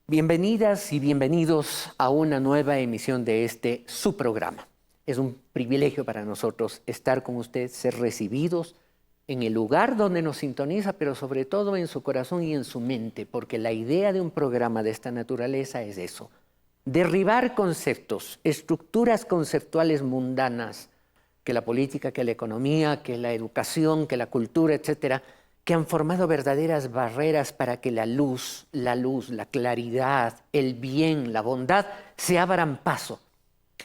Bienvenidas y bienvenidos a una nueva emisión de su programa. Es un privilegio para nosotros estar con ustedes, ser recibidos en el lugar donde nos sintoniza, pero sobre todo en su corazón y en su mente, porque la idea de un programa de esta naturaleza es eso: derribar conceptos, estructuras conceptuales mundanas, que la política, que la economía, que la educación, que la cultura, etcétera, que han formado verdaderas barreras para que la luz, la claridad, el bien, la bondad se abran paso.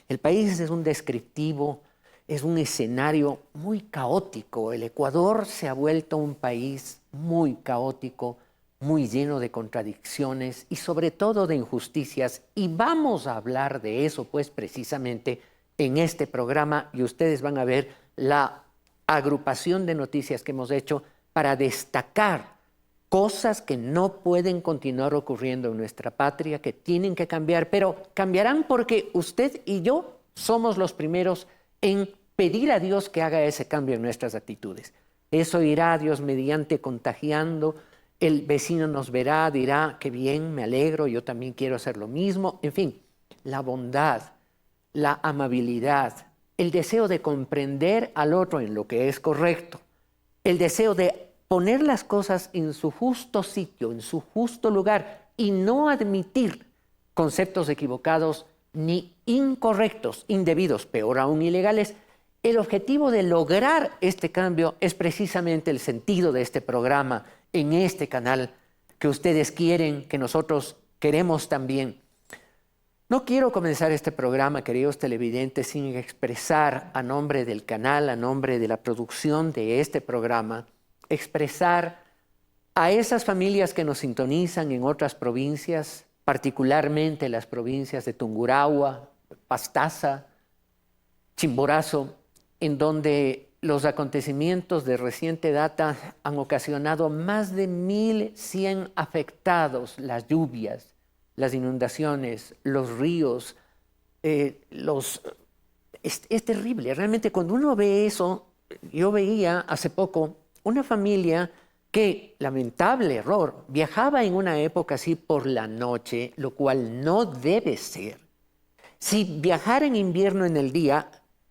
El país es un descriptivo, es un escenario muy caótico. El Ecuador se ha vuelto un país muy caótico, muy lleno de contradicciones y sobre todo de injusticias. Y vamos a hablar de eso, pues, precisamente en este programa, y ustedes van a ver la agrupación de noticias que hemos hecho para destacar cosas que no pueden continuar ocurriendo en nuestra patria, que tienen que cambiar, pero cambiarán porque usted y yo somos los primeros en pedir a Dios que haga ese cambio en nuestras actitudes. Eso irá Dios mediante contagiando, el vecino nos verá, dirá, qué bien, me alegro, yo también quiero hacer lo mismo. En fin, la bondad, la amabilidad, el deseo de comprender al otro en lo que es correcto, el deseo de poner las cosas en su justo sitio, en su justo lugar, y no admitir conceptos equivocados ni incorrectos, indebidos, peor aún ilegales. El objetivo de lograr este cambio es precisamente el sentido de este programa en este canal que ustedes quieren, que nosotros queremos también. No quiero comenzar este programa, queridos televidentes, sin expresar a nombre del canal, a nombre de la producción de este programa, expresar a esas familias que nos sintonizan en otras provincias, particularmente las provincias de Tungurahua, Pastaza, Chimborazo, en donde los acontecimientos de reciente data han ocasionado más de 1.100 afectados, las lluvias, las inundaciones, los ríos, es terrible. Realmente cuando uno ve eso, yo veía hace poco una familia que, lamentable error, viajaba en una época así por la noche, lo cual no debe ser. Si viajar en invierno en el día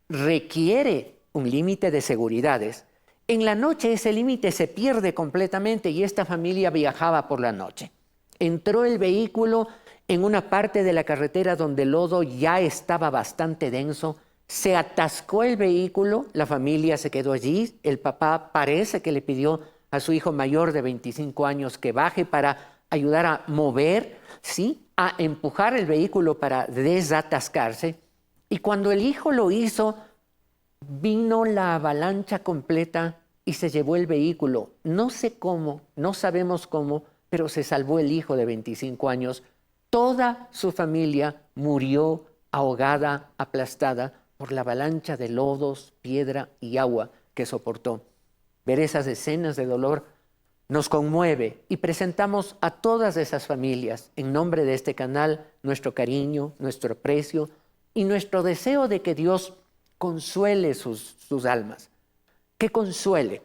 requiere un límite de seguridades, en la noche ese límite se pierde completamente y esta familia viajaba por la noche. Entró el vehículo en una parte de la carretera donde el lodo ya estaba bastante denso, se atascó el vehículo, la familia se quedó allí, el papá parece que le pidió a su hijo mayor de 25 años que baje para ayudar a mover, ¿sí?, a empujar el vehículo para desatascarse, y cuando el hijo lo hizo, vino la avalancha completa y se llevó el vehículo. No sé cómo, no sabemos cómo, pero se salvó el hijo de 25 años. Toda su familia murió ahogada, aplastada por la avalancha de lodos, piedra y agua que soportó. Ver esas escenas de dolor nos conmueve y presentamos a todas esas familias, en nombre de este canal, nuestro cariño, nuestro aprecio y nuestro deseo de que Dios consuele sus almas. ¿Qué consuele?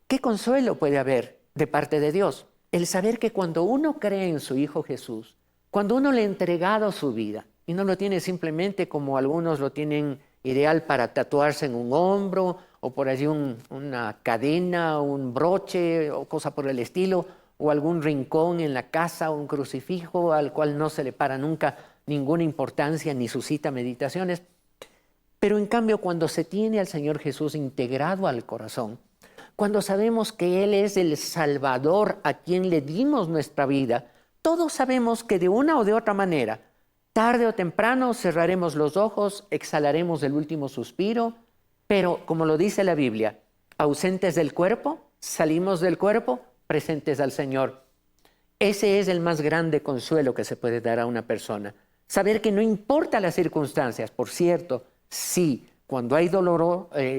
¿Qué consuelo puede haber de parte de Dios? El saber que cuando uno cree en su Hijo Jesús, cuando uno le ha entregado su vida, y no lo tiene simplemente como algunos lo tienen ideal para tatuarse en un hombro, o por allí una cadena, un broche, o cosa por el estilo, o algún rincón en la casa, o un crucifijo al cual no se le para nunca ninguna importancia ni suscita meditaciones. Pero en cambio, cuando se tiene al Señor Jesús integrado al corazón, cuando sabemos que Él es el Salvador a quien le dimos nuestra vida, todos sabemos que de una o de otra manera, tarde o temprano cerraremos los ojos, exhalaremos el último suspiro, pero como lo dice la Biblia, ausentes del cuerpo, salimos del cuerpo, presentes al Señor. Ese es el más grande consuelo que se puede dar a una persona. Saber que no importa las circunstancias, por cierto, sí, cuando hay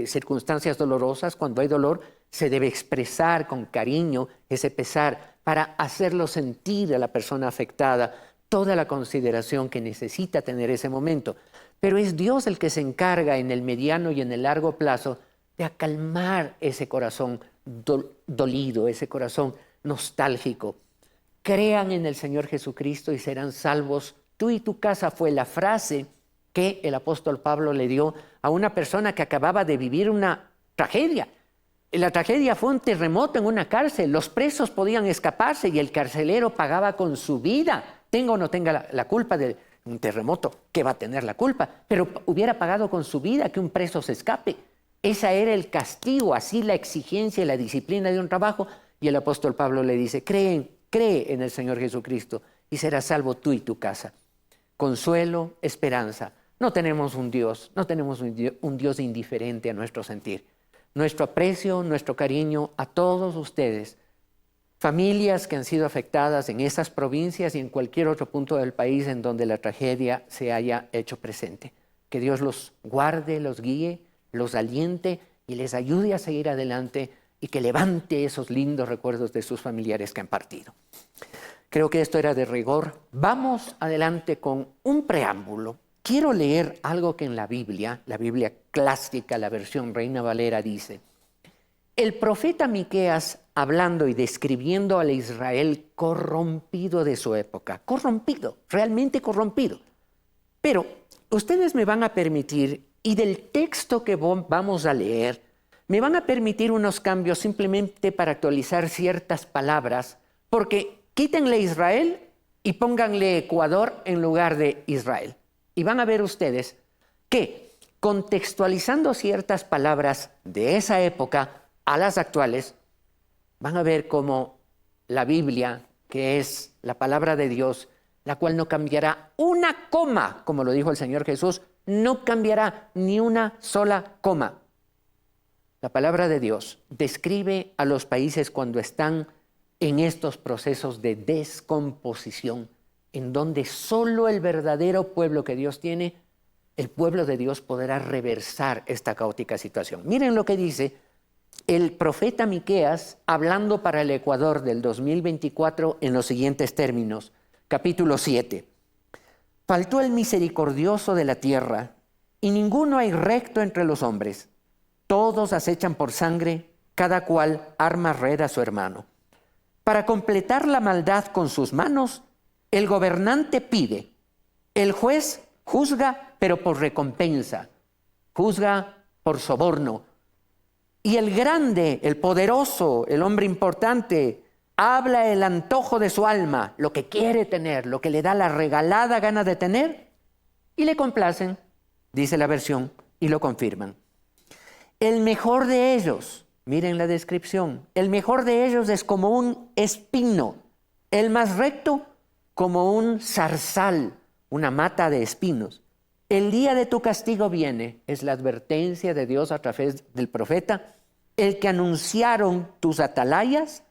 circunstancias dolorosas, cuando hay dolor, se debe expresar con cariño ese pesar para hacerlo sentir a la persona afectada toda la consideración que necesita tener ese momento. Pero es Dios el que se encarga en el mediano y en el largo plazo de acalmar ese corazón dolido, ese corazón nostálgico. crean en el Señor Jesucristo y serán salvos. Tú y tu casa fue la frase que el apóstol Pablo le dio a una persona que acababa de vivir una tragedia. La tragedia fue un terremoto en una cárcel. Los presos podían escaparse y el carcelero pagaba con su vida. Tenga o no tenga la culpa de un terremoto, ¿qué va a tener la culpa? Pero hubiera pagado con su vida que un preso se escape. Ese era el castigo, así la exigencia y la disciplina de un trabajo. Y el apóstol Pablo le dice, cree en el Señor Jesucristo y serás salvo tú y tu casa. Consuelo, esperanza. No tenemos un Dios indiferente a nuestro sentir. Nuestro aprecio, nuestro cariño a todos ustedes, familias que han sido afectadas en esas provincias y en cualquier otro punto del país en donde la tragedia se haya hecho presente. Que Dios los guarde, los guíe, los aliente y les ayude a seguir adelante y que levante esos lindos recuerdos de sus familiares que han partido. Creo que esto era de rigor. Vamos adelante con un preámbulo. Quiero leer algo que en la Biblia clásica, la versión Reina Valera, dice: el profeta Miqueas, hablando y describiendo al Israel corrompido de su época, corrompido, realmente corrompido. Pero ustedes me van a permitir, y del texto que vamos a leer, me van a permitir unos cambios simplemente para actualizar ciertas palabras, porque quítenle Israel y pónganle Ecuador en lugar de Israel. Y van a ver ustedes que, contextualizando ciertas palabras de esa época a las actuales, van a ver cómo la Biblia, que es la palabra de Dios, la cual no cambiará una coma, como lo dijo el Señor Jesús, no cambiará ni una sola coma. La palabra de Dios describe a los países cuando están en estos procesos de descomposición, en donde solo el verdadero pueblo que Dios tiene, el pueblo de Dios, podrá reversar esta caótica situación. Miren lo que dice el profeta Miqueas, hablando para el Ecuador del 2024 en los siguientes términos. Capítulo 7. Faltó el misericordioso de la tierra, y ninguno hay recto entre los hombres. Todos acechan por sangre, cada cual arma red a su hermano. Para completar la maldad con sus manos, el gobernante pide, el juez juzga, pero por recompensa, juzga por soborno. Y el grande, el poderoso, el hombre importante, habla el antojo de su alma, lo que quiere tener, lo que le da la regalada gana de tener, y le complacen, dice la versión, y lo confirman. El mejor de ellos, miren la descripción, el mejor de ellos es como un espino, el más recto como un zarzal, una mata de espinos. El día de tu castigo viene, es la advertencia de Dios a través del profeta, el que anunciaron tus atalayas,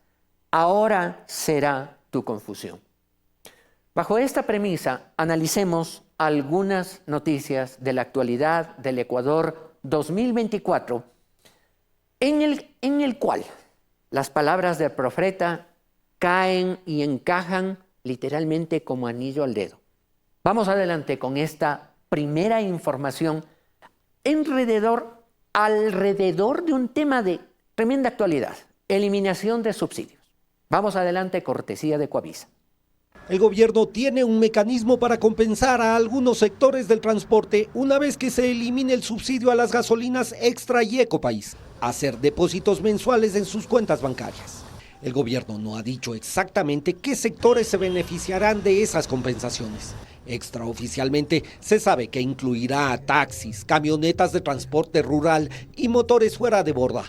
ahora será tu confusión. Bajo esta premisa, analicemos algunas noticias de la actualidad del Ecuador 2024, en el cual las palabras del profeta caen y encajan literalmente como anillo al dedo. Vamos adelante con esta primera información alrededor de un tema de tremenda actualidad: eliminación de subsidios. Vamos adelante, cortesía de Coavisa. El gobierno tiene un mecanismo para compensar a algunos sectores del transporte una vez que se elimine el subsidio a las gasolinas Extra y Ecopaís, hacer depósitos mensuales en sus cuentas bancarias. El gobierno no ha dicho exactamente qué sectores se beneficiarán de esas compensaciones. Extraoficialmente se sabe que incluirá a taxis, camionetas de transporte rural y motores fuera de borda.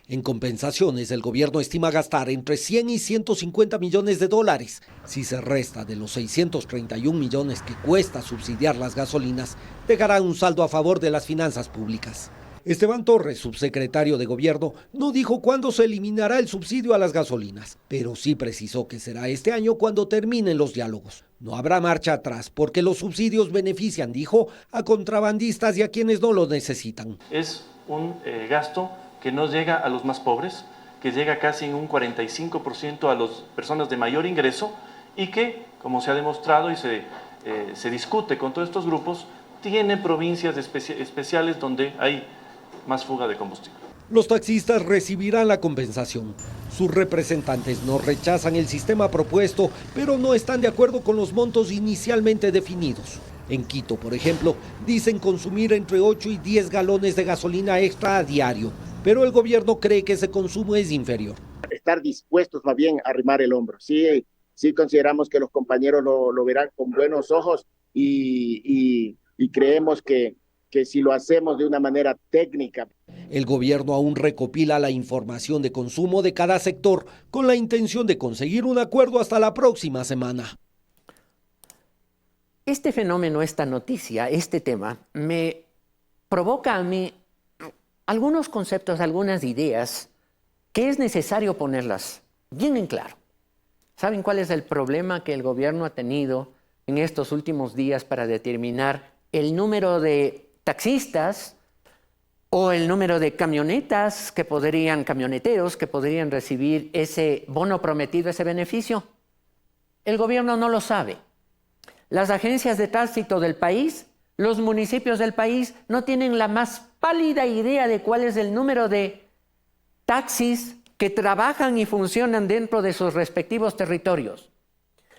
En compensaciones, el gobierno estima gastar entre 100 y 150 millones de dólares. Si se resta de los 631 millones que cuesta subsidiar las gasolinas, dejará un saldo a favor de las finanzas públicas. Esteban Torres, subsecretario de Gobierno, no dijo cuándo se eliminará el subsidio a las gasolinas, pero sí precisó que será este año cuando terminen los diálogos. No habrá marcha atrás porque los subsidios benefician, dijo, a contrabandistas y a quienes no lo necesitan. Es un gasto que no llega a los más pobres, que llega casi en un 45% a las personas de mayor ingreso y que, como se ha demostrado y se discute con todos estos grupos, tiene provincias especiales donde hay más fuga de combustible. Los taxistas recibirán la compensación. Sus representantes no rechazan el sistema propuesto, pero no están de acuerdo con los montos inicialmente definidos. En Quito, por ejemplo, dicen consumir entre 8 y 10 galones de gasolina extra a diario, pero el gobierno cree que ese consumo es inferior. Estar dispuestos más bien a arrimar el hombro. Sí consideramos que los compañeros lo verán con buenos ojos y creemos que si lo hacemos de una manera técnica. El gobierno aún recopila la información de consumo de cada sector con la intención de conseguir un acuerdo hasta la próxima semana. Este fenómeno, esta noticia, este tema, me provoca a mí algunos conceptos, algunas ideas que es necesario ponerlas bien en claro. ¿Saben cuál es el problema que el gobierno ha tenido en estos últimos días para determinar el número de taxistas o el número de camioneteros que podrían recibir ese bono prometido, ese beneficio? El gobierno no lo sabe. Las agencias de tránsito del país, los municipios del país no tienen la más pálida idea de cuál es el número de taxis que trabajan y funcionan dentro de sus respectivos territorios.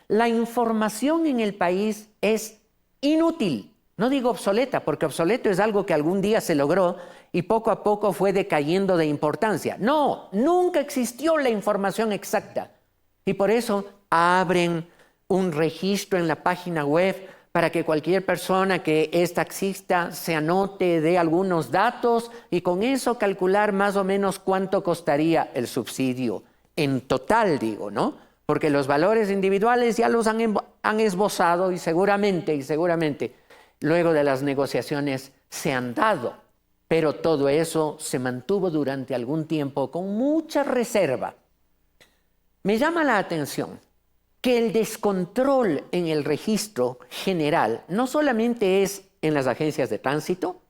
La información en el país es inútil. No digo obsoleta, porque obsoleto es algo que algún día se logró y poco a poco fue decayendo de importancia. No, nunca existió la información exacta. Y por eso abren un registro en la página web para que cualquier persona que es taxista se anote, dé algunos datos y con eso calcular más o menos cuánto costaría el subsidio. En total, digo, ¿no? Porque los valores individuales ya los han esbozado y seguramente, luego de las negociaciones se han dado. Pero todo eso se mantuvo durante algún tiempo con mucha reserva. Me llama la atención que el descontrol en el registro general no solamente es en las agencias de tránsito,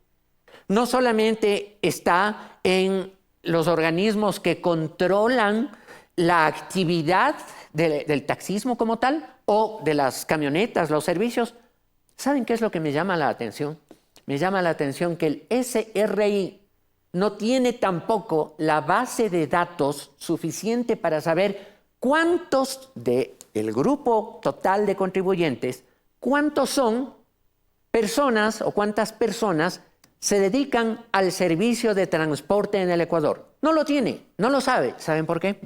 no solamente está en los organismos que controlan la actividad del taxismo como tal o de las camionetas, los servicios. ¿Saben qué es lo que me llama la atención? Me llama la atención que el SRI no tiene tampoco la base de datos suficiente para saber cuántos del grupo total de contribuyentes, cuántos son personas o cuántas personas se dedican al servicio de transporte en el Ecuador. No lo tiene, no lo sabe. ¿Saben por qué?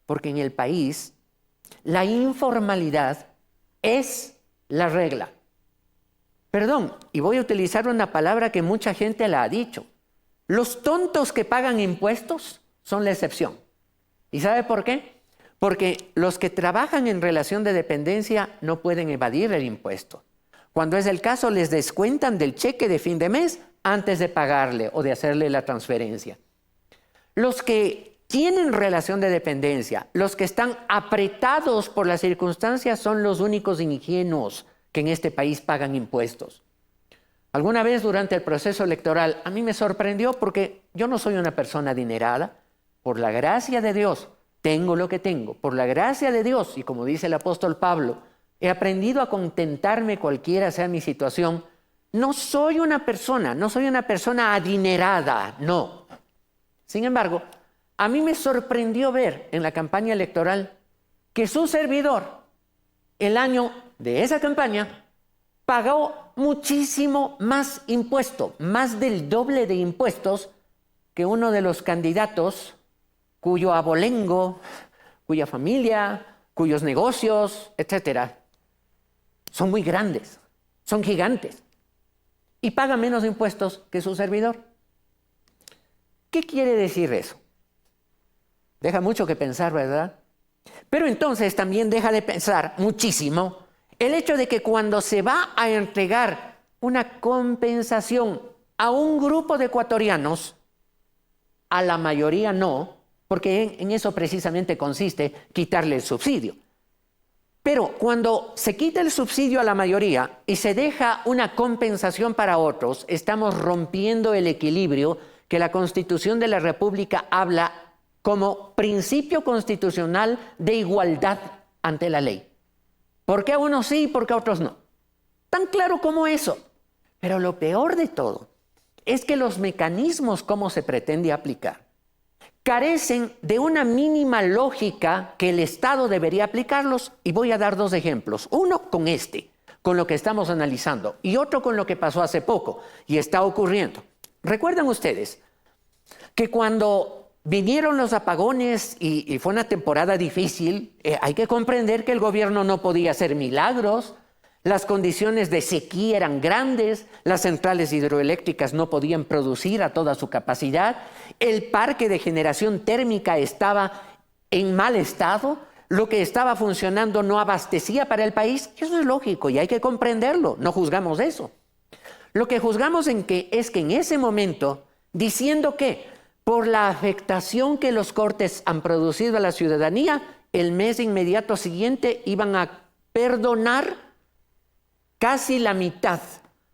Porque en el país la informalidad es la regla. Perdón, y voy a utilizar una palabra que mucha gente la ha dicho. Los tontos que pagan impuestos son la excepción. ¿Y sabe por qué? Porque los que trabajan en relación de dependencia no pueden evadir el impuesto. Cuando es el caso, les descuentan del cheque de fin de mes antes de pagarle o de hacerle la transferencia. Los que tienen relación de dependencia, los que están apretados por las circunstancias son los únicos ingenuos que en este país pagan impuestos. Alguna vez durante el proceso electoral a mí me sorprendió porque yo no soy una persona adinerada. Por la gracia de Dios tengo lo que tengo. Por la gracia de Dios, y como dice el apóstol Pablo, he aprendido a contentarme cualquiera sea mi situación. No soy una persona adinerada, no. Sin embargo, a mí me sorprendió ver en la campaña electoral que su servidor, el año de esa campaña, pagó muchísimo más impuesto, más del doble de impuestos que uno de los candidatos cuyo abolengo, cuya familia, cuyos negocios, etcétera, son muy grandes, son gigantes, y paga menos impuestos que su servidor. ¿Qué quiere decir eso? Deja mucho que pensar, ¿verdad? Pero entonces también deja de pensar muchísimo el hecho de que cuando se va a entregar una compensación a un grupo de ecuatorianos, a la mayoría no, porque en eso precisamente consiste quitarle el subsidio. Pero cuando se quita el subsidio a la mayoría y se deja una compensación para otros, estamos rompiendo el equilibrio que la Constitución de la República habla como principio constitucional de igualdad ante la ley. ¿Por qué a unos sí y por qué a otros no? Tan claro como eso. Pero lo peor de todo es que los mecanismos como se pretende aplicar carecen de una mínima lógica que el Estado debería aplicarlos, y voy a dar dos ejemplos. Uno con lo que estamos analizando, y otro con lo que pasó hace poco y está ocurriendo. ¿Recuerdan ustedes que cuando vinieron los apagones y fue una temporada difícil, hay que comprender que el gobierno no podía hacer milagros? Las condiciones de sequía eran grandes, las centrales hidroeléctricas no podían producir a toda su capacidad, el parque de generación térmica estaba en mal estado, lo que estaba funcionando no abastecía para el país. Eso es lógico y hay que comprenderlo, no juzgamos eso. Lo que juzgamos es que en ese momento, diciendo que por la afectación que los cortes han producido a la ciudadanía, el mes inmediato siguiente iban a perdonar casi la mitad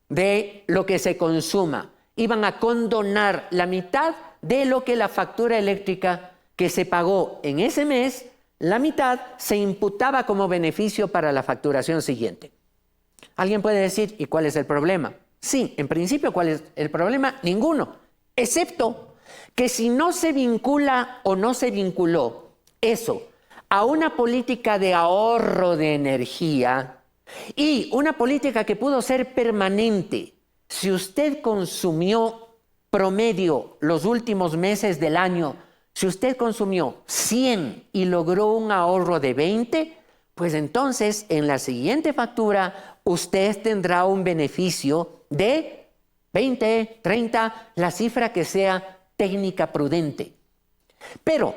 de lo que se consuma. Iban a condonar la mitad de lo que la factura eléctrica que se pagó en ese mes, la mitad se imputaba como beneficio para la facturación siguiente. Alguien puede decir, ¿y cuál es el problema? Sí, en principio, ¿cuál es el problema? Ninguno, excepto que si no se vincula o no se vinculó eso a una política de ahorro de energía y una política que pudo ser permanente, si usted consumió promedio los últimos meses del año, si usted consumió 100 y logró un ahorro de 20, pues entonces en la siguiente factura usted tendrá un beneficio de 20, 30, la cifra que sea técnica prudente. Pero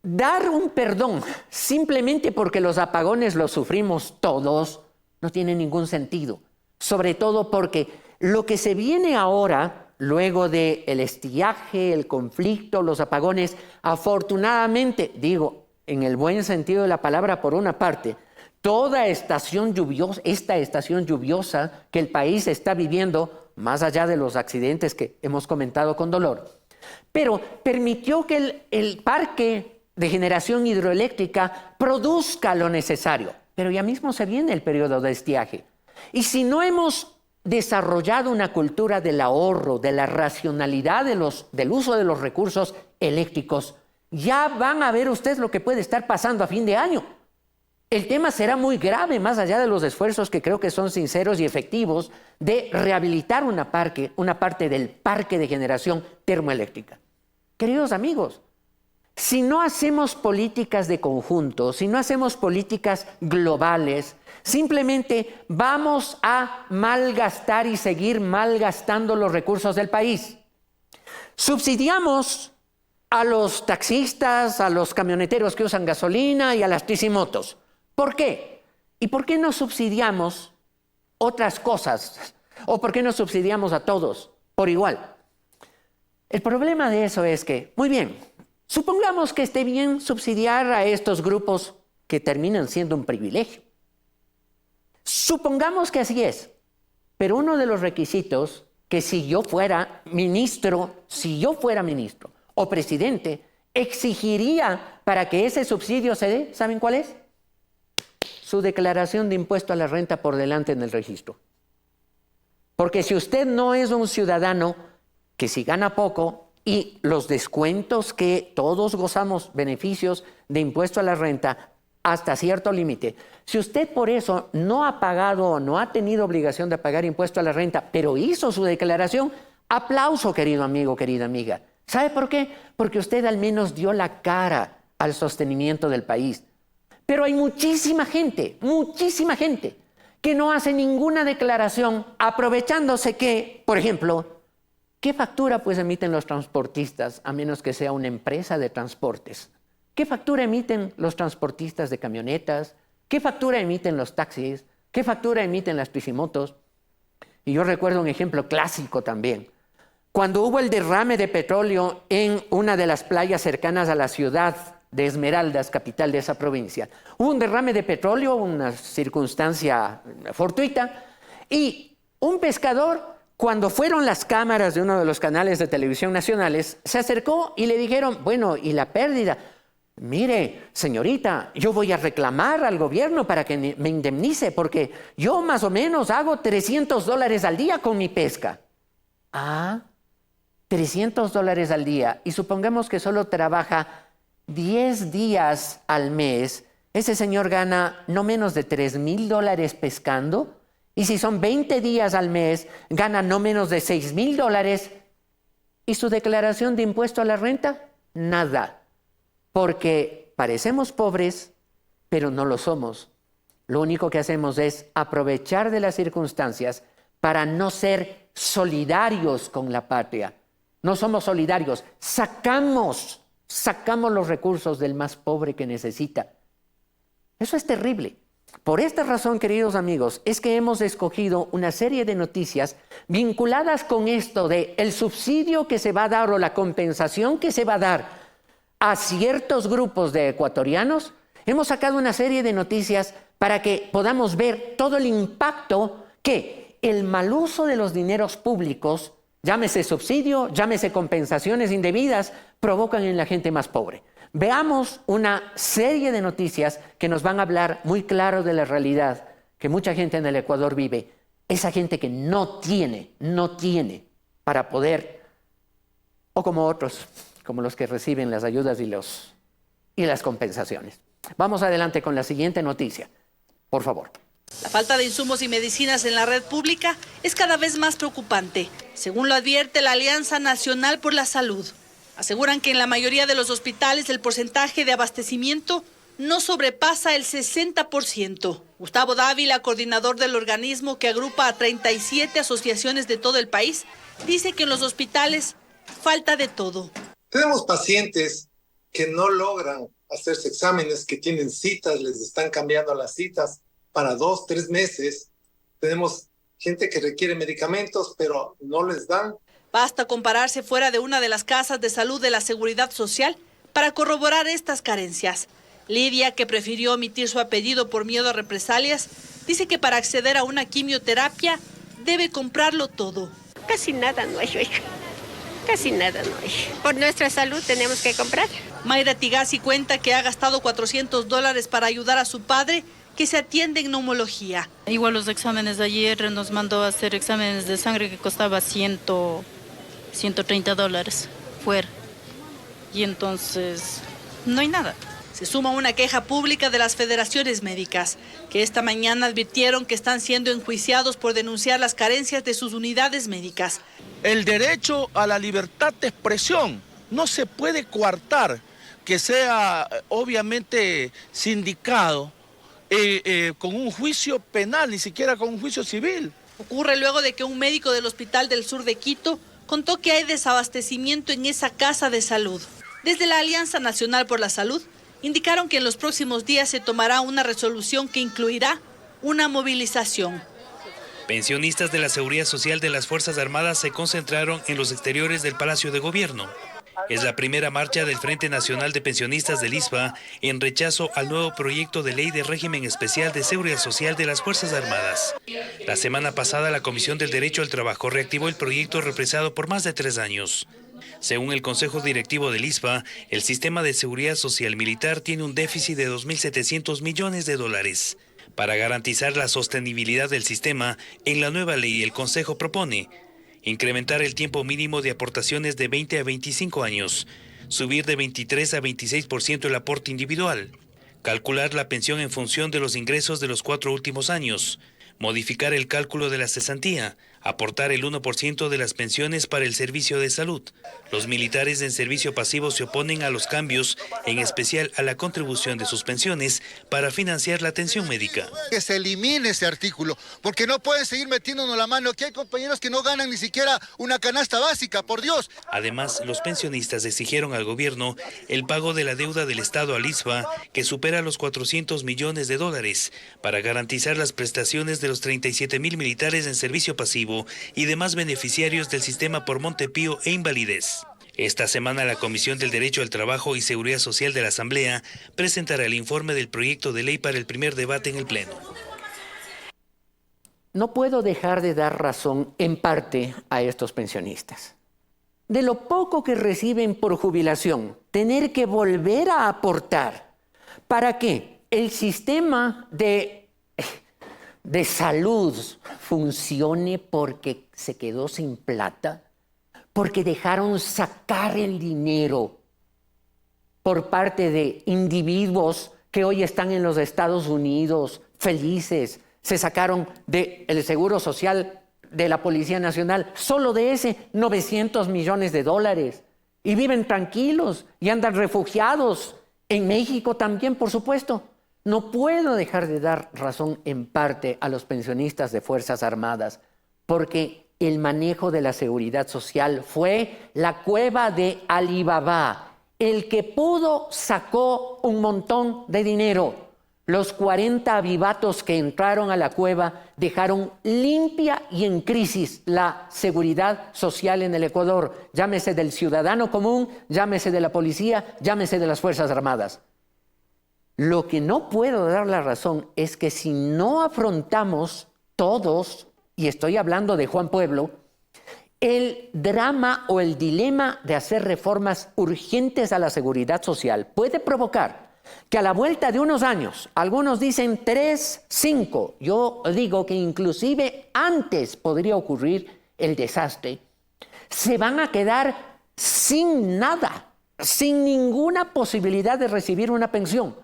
dar un perdón simplemente porque los apagones los sufrimos todos no tiene ningún sentido. Sobre todo porque lo que se viene ahora, luego del estiaje, el conflicto, los apagones, afortunadamente, digo, en el buen sentido de la palabra por una parte, toda esta estación lluviosa que el país está viviendo, más allá de los accidentes que hemos comentado con dolor, pero permitió que el parque de generación hidroeléctrica produzca lo necesario. Pero ya mismo se viene el periodo de estiaje. Y si no hemos desarrollado una cultura del ahorro, de la racionalidad del uso de los recursos eléctricos, ya van a ver ustedes lo que puede estar pasando a fin de año. El tema será muy grave, más allá de los esfuerzos que creo que son sinceros y efectivos de rehabilitar una parte del parque de generación termoeléctrica. Queridos amigos, si no hacemos políticas de conjunto, si no hacemos políticas globales, simplemente vamos a malgastar y seguir malgastando los recursos del país. Subsidiamos a los taxistas, a los camioneteros que usan gasolina y a las tricimotos. ¿Por qué? ¿Y por qué no subsidiamos otras cosas? ¿O por qué no subsidiamos a todos por igual? El problema de eso es que, muy bien, supongamos que esté bien subsidiar a estos grupos que terminan siendo un privilegio. Supongamos que así es, pero uno de los requisitos que si yo fuera ministro o presidente, exigiría para que ese subsidio se dé, ¿saben cuál es? Su declaración de impuesto a la renta por delante en el registro. Porque si usted no es un ciudadano que si gana poco y los descuentos que todos gozamos, beneficios de impuesto a la renta hasta cierto límite, si usted por eso no ha pagado o no ha tenido obligación de pagar impuesto a la renta, pero hizo su declaración, aplauso, querido amigo, querida amiga. ¿Sabe por qué? Porque usted al menos dio la cara al sostenimiento del país. Pero hay muchísima gente que no hace ninguna declaración aprovechándose que, por ejemplo, ¿qué factura pues emiten los transportistas a menos que sea una empresa de transportes? ¿Qué factura emiten los transportistas de camionetas? ¿Qué factura emiten los taxis? ¿Qué factura emiten las tricimotos? Y yo recuerdo un ejemplo clásico también. Cuando hubo el derrame de petróleo en una de las playas cercanas a la ciudad de Esmeraldas, capital de esa provincia, hubo un derrame de petróleo, una circunstancia fortuita, y un pescador, cuando fueron las cámaras de uno de los canales de televisión nacionales, se acercó y le dijeron, bueno, ¿y la pérdida? Mire, señorita, yo voy a reclamar al gobierno para que me indemnice, porque yo más o menos hago $300 al día con mi pesca. Ah, $300 al día y supongamos que solo trabaja 10 días al mes, ese señor gana no menos de $3,000 pescando, y si son 20 días al mes, gana no menos de $6,000. ¿Y su declaración de impuesto a la renta? Nada, porque parecemos pobres, pero no lo somos. Lo único que hacemos es aprovechar de las circunstancias para no ser solidarios con la patria. No somos solidarios, sacamos los recursos del más pobre que necesita. Eso es terrible. Por esta razón, queridos amigos, es que hemos escogido una serie de noticias vinculadas con esto de el subsidio que se va a dar o la compensación que se va a dar a ciertos grupos de ecuatorianos. Hemos sacado una serie de noticias para que podamos ver todo el impacto que el mal uso de los dineros públicos, llámese subsidio, llámese compensaciones indebidas, provocan en la gente más pobre. Veamos una serie de noticias que nos van a hablar muy claro de la realidad que mucha gente en el Ecuador vive. Esa gente que no tiene para poder, o como otros, como los que reciben las ayudas y las compensaciones. Vamos adelante con la siguiente noticia, por favor. La falta de insumos y medicinas en la red pública es cada vez más preocupante, según lo advierte la Alianza Nacional por la Salud. Aseguran que en la mayoría de los hospitales el porcentaje de abastecimiento no sobrepasa el 60%. Gustavo Dávila, coordinador del organismo que agrupa a 37 asociaciones de todo el país, dice que en los hospitales falta de todo. Tenemos pacientes que no logran hacerse exámenes, que tienen citas, les están cambiando las citas para 2, 3 meses. Tenemos gente que requiere medicamentos, pero no les dan. Basta compararse fuera de una de las casas de salud de la Seguridad Social para corroborar estas carencias. Lidia, que prefirió omitir su apellido por miedo a represalias, dice que para acceder a una quimioterapia debe comprarlo todo. Casi nada no hay, oiga. Casi nada no hay. Por nuestra salud tenemos que comprar. Mayra Tigasi cuenta que ha gastado $400 para ayudar a su padre, que se atiende en neumología. Igual los exámenes de ayer nos mandó a hacer exámenes de sangre que costaba $130 fuera. Y entonces no hay nada. Se suma una queja pública de las federaciones médicas, que esta mañana advirtieron que están siendo enjuiciados por denunciar las carencias de sus unidades médicas. El derecho a la libertad de expresión no se puede coartar, que sea obviamente sindicado con un juicio penal, ni siquiera con un juicio civil. Ocurre luego de que un médico del Hospital del Sur de Quito contó que hay desabastecimiento en esa casa de salud. Desde la Alianza Nacional por la Salud indicaron que en los próximos días se tomará una resolución que incluirá una movilización. Pensionistas de la Seguridad Social de las Fuerzas Armadas se concentraron en los exteriores del Palacio de Gobierno. Es la primera marcha del Frente Nacional de Pensionistas del ISPA en rechazo al nuevo proyecto de ley de régimen especial de seguridad social de las Fuerzas Armadas. La semana pasada, la Comisión del Derecho al Trabajo reactivó el proyecto represado por más de 3 años. Según el Consejo Directivo del ISPA, el sistema de seguridad social militar tiene un déficit de $2.700 millones. Para garantizar la sostenibilidad del sistema, en la nueva ley el Consejo propone incrementar el tiempo mínimo de aportaciones de 20 a 25 años, subir de 23 a 26% el aporte individual, calcular la pensión en función de los ingresos de los 4 últimos años, modificar el cálculo de la cesantía, aportar el 1% de las pensiones para el servicio de salud. Los militares en servicio pasivo se oponen a los cambios, en especial a la contribución de sus pensiones para financiar la atención médica. Que se elimine ese artículo, porque no pueden seguir metiéndonos la mano. Aquí hay compañeros que no ganan ni siquiera una canasta básica, por Dios. Además, los pensionistas exigieron al gobierno el pago de la deuda del Estado al ISPA, que supera los $400 millones, para garantizar las prestaciones de los 37,000 militares en servicio pasivo y demás beneficiarios del sistema por Montepío e invalidez. Esta semana la Comisión del Derecho al Trabajo y Seguridad Social de la Asamblea presentará el informe del proyecto de ley para el primer debate en el Pleno. No puedo dejar de dar razón en parte a estos pensionistas. De lo poco que reciben por jubilación, tener que volver a aportar para que el sistema de salud funcione porque se quedó sin plata, porque dejaron sacar el dinero por parte de individuos que hoy están en los Estados Unidos felices. Se sacaron del Seguro Social de la Policía Nacional, solo de ese, $900 millones. Y viven tranquilos y andan refugiados. En México también, por supuesto. No puedo dejar de dar razón en parte a los pensionistas de Fuerzas Armadas, porque el manejo de la seguridad social fue la cueva de Alibaba. El que pudo sacó un montón de dinero. Los 40 avivatos que entraron a la cueva dejaron limpia y en crisis la seguridad social en el Ecuador. Llámese del ciudadano común, llámese de la policía, llámese de las Fuerzas Armadas. Lo que no puedo dar la razón es que si no afrontamos todos, y estoy hablando de Juan Pueblo, el drama o el dilema de hacer reformas urgentes a la seguridad social puede provocar que a la vuelta de unos años, algunos dicen 3, 5, yo digo que inclusive antes podría ocurrir el desastre, se van a quedar sin nada, sin ninguna posibilidad de recibir una pensión.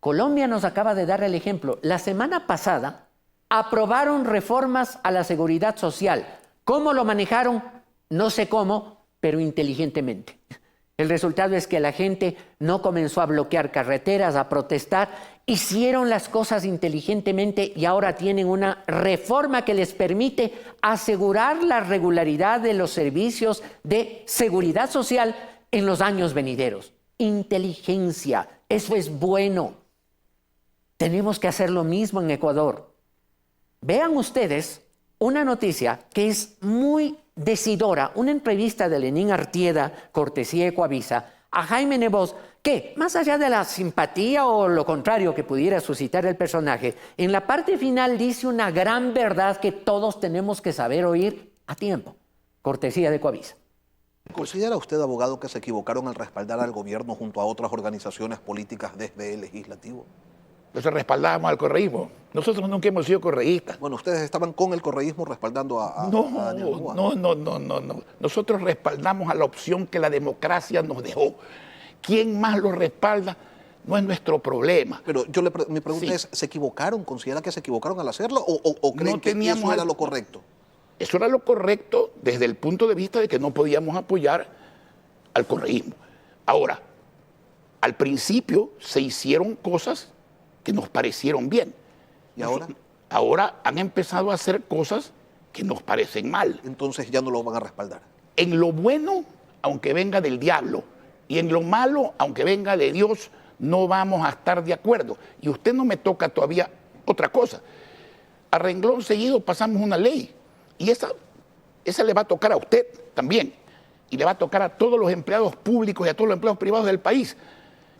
Colombia nos acaba de dar el ejemplo. La semana pasada aprobaron reformas a la seguridad social. ¿Cómo lo manejaron? No sé cómo, pero inteligentemente. El resultado es que la gente no comenzó a bloquear carreteras, a protestar, hicieron las cosas inteligentemente y ahora tienen una reforma que les permite asegurar la regularidad de los servicios de seguridad social en los años venideros. Inteligencia, eso es bueno. Tenemos que hacer lo mismo en Ecuador. Vean ustedes una noticia que es muy decidora, una entrevista de Lenín Artieda, cortesía de Coavisa, a Jaime Nebot, que más allá de la simpatía o lo contrario que pudiera suscitar el personaje, en la parte final dice una gran verdad que todos tenemos que saber oír a tiempo, cortesía de Coavisa. ¿Considera usted, abogado, que se equivocaron al respaldar al gobierno junto a otras organizaciones políticas desde el legislativo? Entonces respaldábamos al correísmo. Nosotros nunca hemos sido correístas. Bueno, ustedes estaban con el correísmo respaldando a No. Nosotros respaldamos a la opción que la democracia nos dejó. ¿Quién más lo respalda? No es nuestro problema. Pero mi pregunta es, ¿se equivocaron? ¿Considera que se equivocaron al hacerlo o creen que eso era lo correcto? Eso era lo correcto desde el punto de vista de que no podíamos apoyar al correísmo. Ahora, al principio se hicieron cosas que nos parecieron bien. ¿Y ahora? Ahora han empezado a hacer cosas que nos parecen mal. Entonces ya no lo van a respaldar. En lo bueno, aunque venga del diablo, y en lo malo, aunque venga de Dios, no vamos a estar de acuerdo. Y usted no me toca todavía otra cosa. A renglón seguido pasamos una ley, y esa le va a tocar a usted también, y le va a tocar a todos los empleados públicos y a todos los empleados privados del país,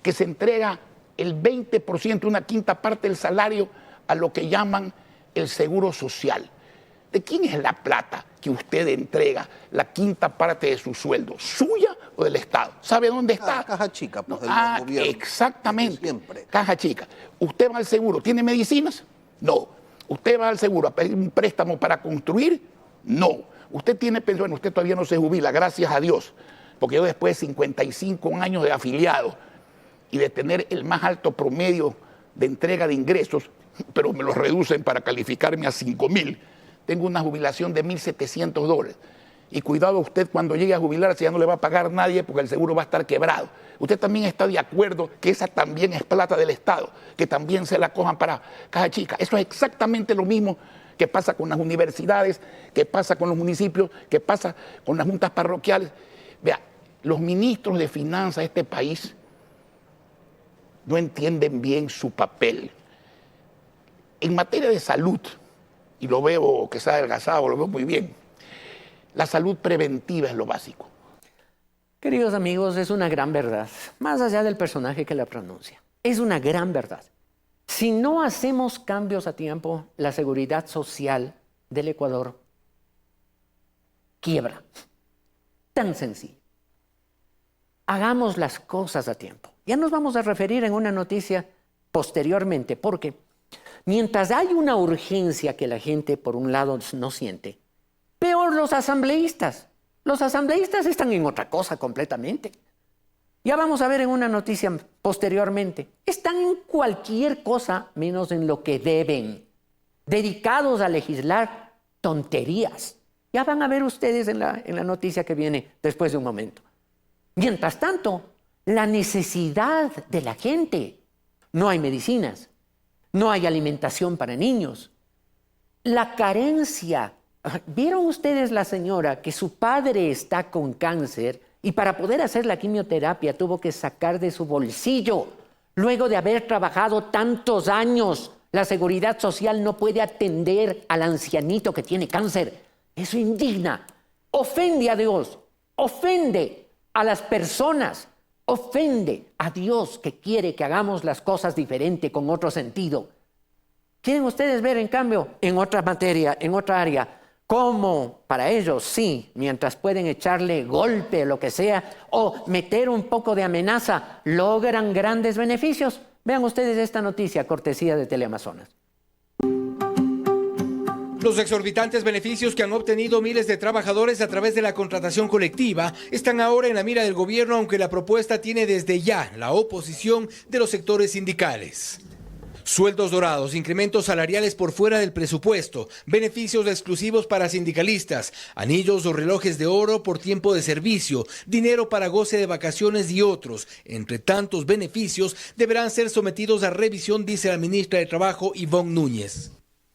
que se entrega el 20%, una quinta parte del salario a lo que llaman el seguro social. ¿De quién es la plata que usted entrega, la quinta parte de su sueldo? ¿Suya o del Estado? ¿Sabe dónde está? Caja chica, pues, del gobierno. Exactamente. Siempre. Caja chica. ¿Usted va al seguro? ¿Tiene medicinas? No. ¿Usted va al seguro a pedir un préstamo para construir? No. ¿Usted tiene pensión? Bueno, usted todavía no se jubila, gracias a Dios, porque yo después de 55 años de afiliado y de tener el más alto promedio de entrega de ingresos, pero me los reducen para calificarme a 5.000. Tengo una jubilación de $1.700. Y cuidado usted cuando llegue a jubilarse, ya no le va a pagar nadie porque el seguro va a estar quebrado. Usted también está de acuerdo que esa también es plata del Estado, que también se la cojan para caja chica. Eso es exactamente lo mismo que pasa con las universidades, que pasa con los municipios, que pasa con las juntas parroquiales. Vea, los ministros de finanzas de este país no entienden bien su papel. En materia de salud, y lo veo que se ha adelgazado, lo veo muy bien, la salud preventiva es lo básico. Queridos amigos, es una gran verdad, más allá del personaje que la pronuncia. Es una gran verdad. Si no hacemos cambios a tiempo, la seguridad social del Ecuador quiebra. Tan sencillo. Hagamos las cosas a tiempo. Ya nos vamos a referir en una noticia posteriormente, porque mientras hay una urgencia que la gente, por un lado, no siente, peor los asambleístas. Los asambleístas están en otra cosa completamente. Ya vamos a ver en una noticia posteriormente. Están en cualquier cosa menos en lo que deben. Dedicados a legislar tonterías. Ya van a ver ustedes en la noticia que viene después de un momento. Mientras tanto, la necesidad de la gente. No hay medicinas, no hay alimentación para niños. La carencia. ¿Vieron ustedes la señora que su padre está con cáncer y para poder hacer la quimioterapia tuvo que sacar de su bolsillo? Luego de haber trabajado tantos años, la seguridad social no puede atender al ancianito que tiene cáncer. Eso indigna, ofende a Dios, ofende a las personas, ofende a Dios que quiere que hagamos las cosas diferente, con otro sentido. ¿Quieren ustedes ver, en cambio, en otra materia, en otra área, cómo para ellos sí, mientras pueden echarle golpe, lo que sea, o meter un poco de amenaza, logran grandes beneficios? Vean ustedes esta noticia, cortesía de Teleamazonas. Los exorbitantes beneficios que han obtenido miles de trabajadores a través de la contratación colectiva están ahora en la mira del gobierno, aunque la propuesta tiene desde ya la oposición de los sectores sindicales. Sueldos dorados, incrementos salariales por fuera del presupuesto, beneficios exclusivos para sindicalistas, anillos o relojes de oro por tiempo de servicio, dinero para goce de vacaciones y otros, entre tantos beneficios, deberán ser sometidos a revisión, dice la ministra de Trabajo, Ivonne Núñez.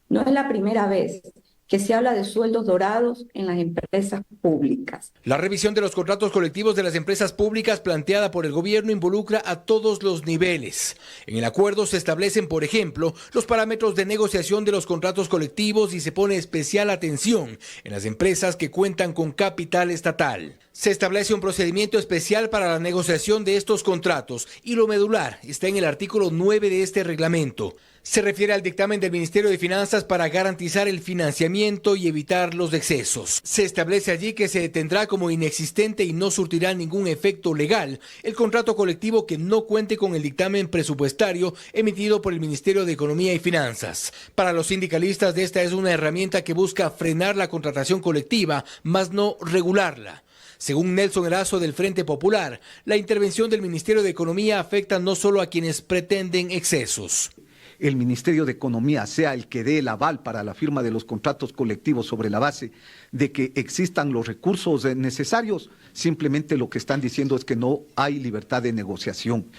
No es la primera vez que se habla de sueldos dorados en las empresas públicas. La revisión de los contratos colectivos de las empresas públicas planteada por el gobierno involucra a todos los niveles. En el acuerdo se establecen, por ejemplo, los parámetros de negociación de los contratos colectivos y se pone especial atención en las empresas que cuentan con capital estatal. Se establece un procedimiento especial para la negociación de estos contratos y lo medular está en el artículo 9 de este reglamento. Se refiere al dictamen del Ministerio de Finanzas para garantizar el financiamiento y evitar los excesos. Se establece allí que se detendrá como inexistente y no surtirá ningún efecto legal el contrato colectivo que no cuente con el dictamen presupuestario emitido por el Ministerio de Economía y Finanzas. Para los sindicalistas, esta es una herramienta que busca frenar la contratación colectiva, más no regularla. Según Nelson Erazo del Frente Popular, la intervención del Ministerio de Economía afecta no solo a quienes pretenden excesos. El Ministerio de Economía sea el que dé el aval para la firma de los contratos colectivos sobre la base de que existan los recursos necesarios, simplemente lo que están diciendo es que no hay libertad de negociación.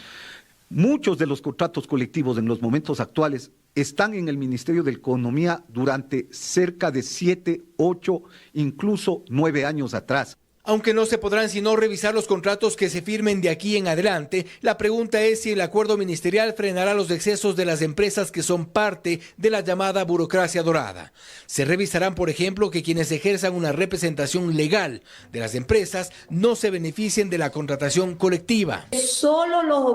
Muchos de los contratos colectivos en los momentos actuales están en el Ministerio de Economía durante cerca de 7, 8, incluso 9 años atrás. Aunque no se podrán sino revisar los contratos que se firmen de aquí en adelante, la pregunta es si el acuerdo ministerial frenará los excesos de las empresas que son parte de la llamada burocracia dorada. Se revisarán, por ejemplo, que quienes ejerzan una representación legal de las empresas no se beneficien de la contratación colectiva. Solo los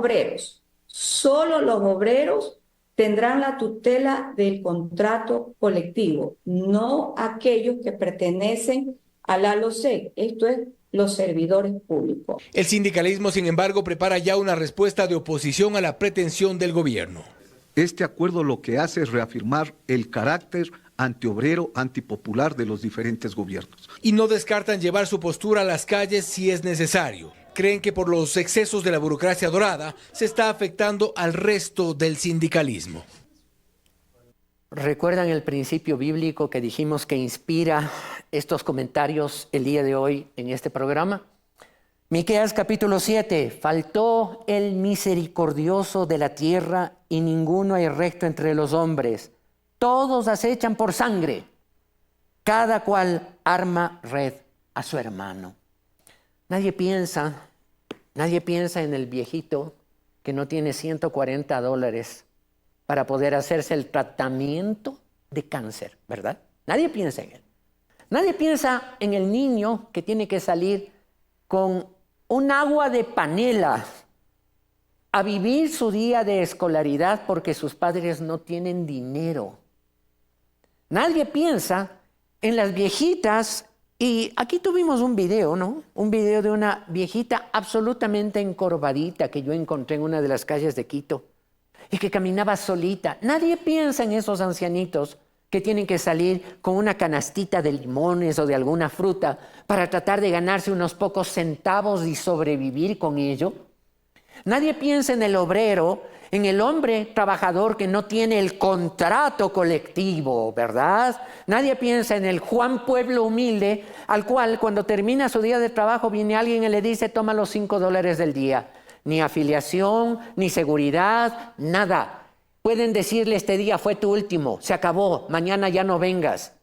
obreros tendrán la tutela del contrato colectivo, no aquellos que pertenecen a la LOSEC, esto es, los servidores públicos. El sindicalismo, sin embargo, prepara ya una respuesta de oposición a la pretensión del gobierno. Este acuerdo lo que hace es reafirmar el carácter antiobrero, antipopular de los diferentes gobiernos. Y no descartan llevar su postura a las calles si es necesario. Creen que por los excesos de la burocracia dorada se está afectando al resto del sindicalismo. ¿Recuerdan el principio bíblico que dijimos que inspira estos comentarios el día de hoy en este programa? Miqueas capítulo 7, faltó el misericordioso de la tierra y ninguno hay recto entre los hombres. Todos acechan por sangre, cada cual arma red a su hermano. Nadie piensa en el viejito que no tiene $140 para poder hacerse el tratamiento de cáncer, ¿verdad? Nadie piensa en él. Nadie piensa en el niño que tiene que salir con un agua de panela a vivir su día de escolaridad porque sus padres no tienen dinero. Nadie piensa en las viejitas, y aquí tuvimos un video, ¿no? Un video de una viejita absolutamente encorvadita que yo encontré en una de las calles de Quito y que caminaba solita. Nadie piensa en esos ancianitos que tienen que salir con una canastita de limones o de alguna fruta para tratar de ganarse unos pocos centavos y sobrevivir con ello. Nadie piensa en el obrero, en el hombre trabajador que no tiene el contrato colectivo, ¿verdad? Nadie piensa en el Juan Pueblo humilde, al cual cuando termina su día de trabajo viene alguien y le dice, toma los $5 del día. Ni afiliación, ni seguridad, nada. Pueden decirle, este día fue tu último, se acabó, mañana ya no vengas.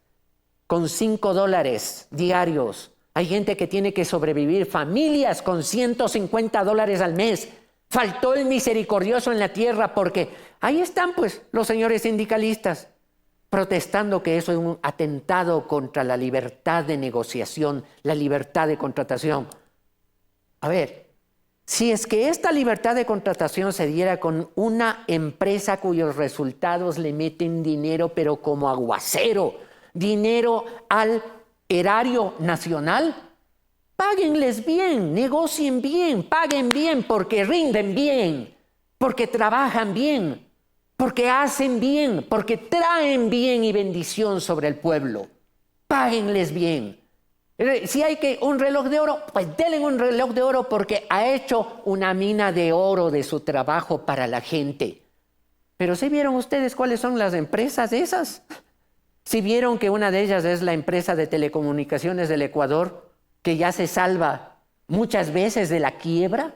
Con $5 diarios. Hay gente que tiene que sobrevivir, familias con $150 al mes. Faltó el misericordioso en la tierra porque ahí están pues los señores sindicalistas protestando que eso es un atentado contra la libertad de negociación, la libertad de contratación. A ver, si es que esta libertad de contratación se diera con una empresa cuyos resultados le meten dinero, pero como aguacero, dinero al erario nacional, páguenles bien, negocien bien, paguen bien porque rinden bien, porque trabajan bien, porque hacen bien, porque traen bien y bendición sobre el pueblo. Páguenles bien. Si hay que un reloj de oro, pues denle un reloj de oro porque ha hecho una mina de oro de su trabajo para la gente. Pero ¿sí vieron ustedes cuáles son las empresas esas? ¿Sí vieron que una de ellas es la empresa de telecomunicaciones del Ecuador, que ya se salva muchas veces de la quiebra?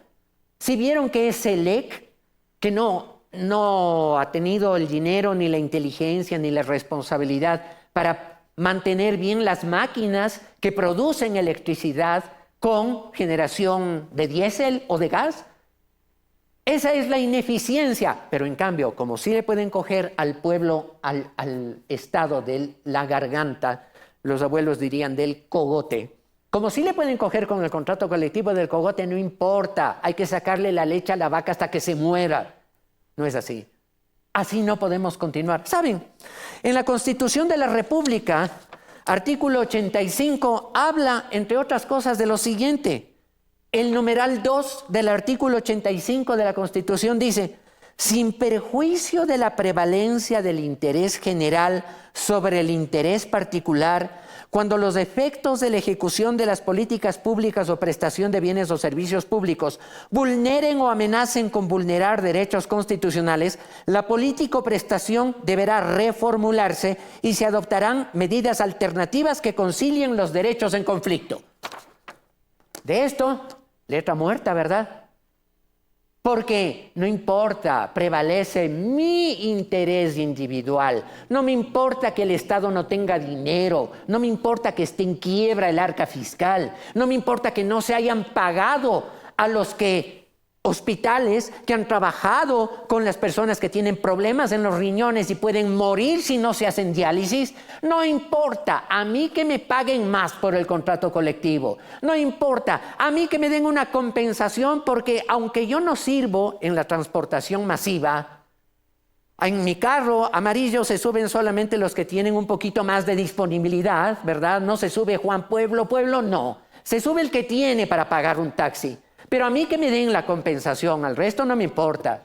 ¿Sí vieron que es Selec, que no ha tenido el dinero, ni la inteligencia, ni la responsabilidad para mantener bien las máquinas que producen electricidad con generación de diésel o de gas? Esa es la ineficiencia, pero en cambio, como sí le pueden coger al pueblo, al estado de la garganta, los abuelos dirían del cogote, como sí le pueden coger con el contrato colectivo del cogote, no importa, hay que sacarle la leche a la vaca hasta que se muera. No es así. Así no podemos continuar. ¿Saben? En la Constitución de la República, artículo 85, habla, entre otras cosas, de lo siguiente. El numeral 2 del artículo 85 de la Constitución dice, sin perjuicio de la prevalencia del interés general sobre el interés particular, cuando los efectos de la ejecución de las políticas públicas o prestación de bienes o servicios públicos vulneren o amenacen con vulnerar derechos constitucionales, la política o prestación deberá reformularse y se adoptarán medidas alternativas que concilien los derechos en conflicto. De esto, letra muerta, ¿verdad? Porque no importa, prevalece mi interés individual. No me importa que el Estado no tenga dinero. No me importa que esté en quiebra el arca fiscal. No me importa que no se hayan pagado a los hospitales que han trabajado con las personas que tienen problemas en los riñones y pueden morir si no se hacen diálisis. No importa, a mí que me paguen más por el contrato colectivo. No importa, a mí que me den una compensación porque aunque yo no sirvo en la transportación masiva, en mi carro amarillo se suben solamente los que tienen un poquito más de disponibilidad, ¿verdad? No se sube Juan Pueblo, no. Se sube el que tiene para pagar un taxi. Pero a mí que me den la compensación, al resto no me importa.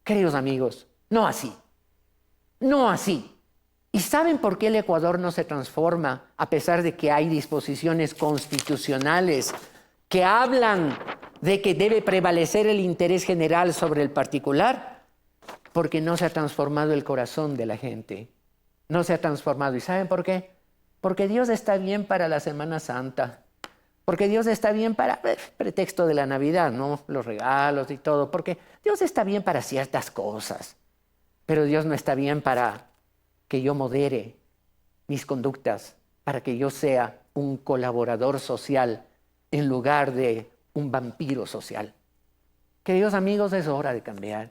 Queridos amigos, no así. No así. ¿Y saben por qué el Ecuador no se transforma a pesar de que hay disposiciones constitucionales que hablan de que debe prevalecer el interés general sobre el particular? Porque no se ha transformado el corazón de la gente. No se ha transformado. ¿Y saben por qué? Porque Dios está bien para la Semana Santa. Porque Dios está bien para pretexto de la Navidad, ¿no? Los regalos y todo. Porque Dios está bien para ciertas cosas. Pero Dios no está bien para que yo modere mis conductas, para que yo sea un colaborador social en lugar de un vampiro social. Queridos amigos, es hora de cambiar.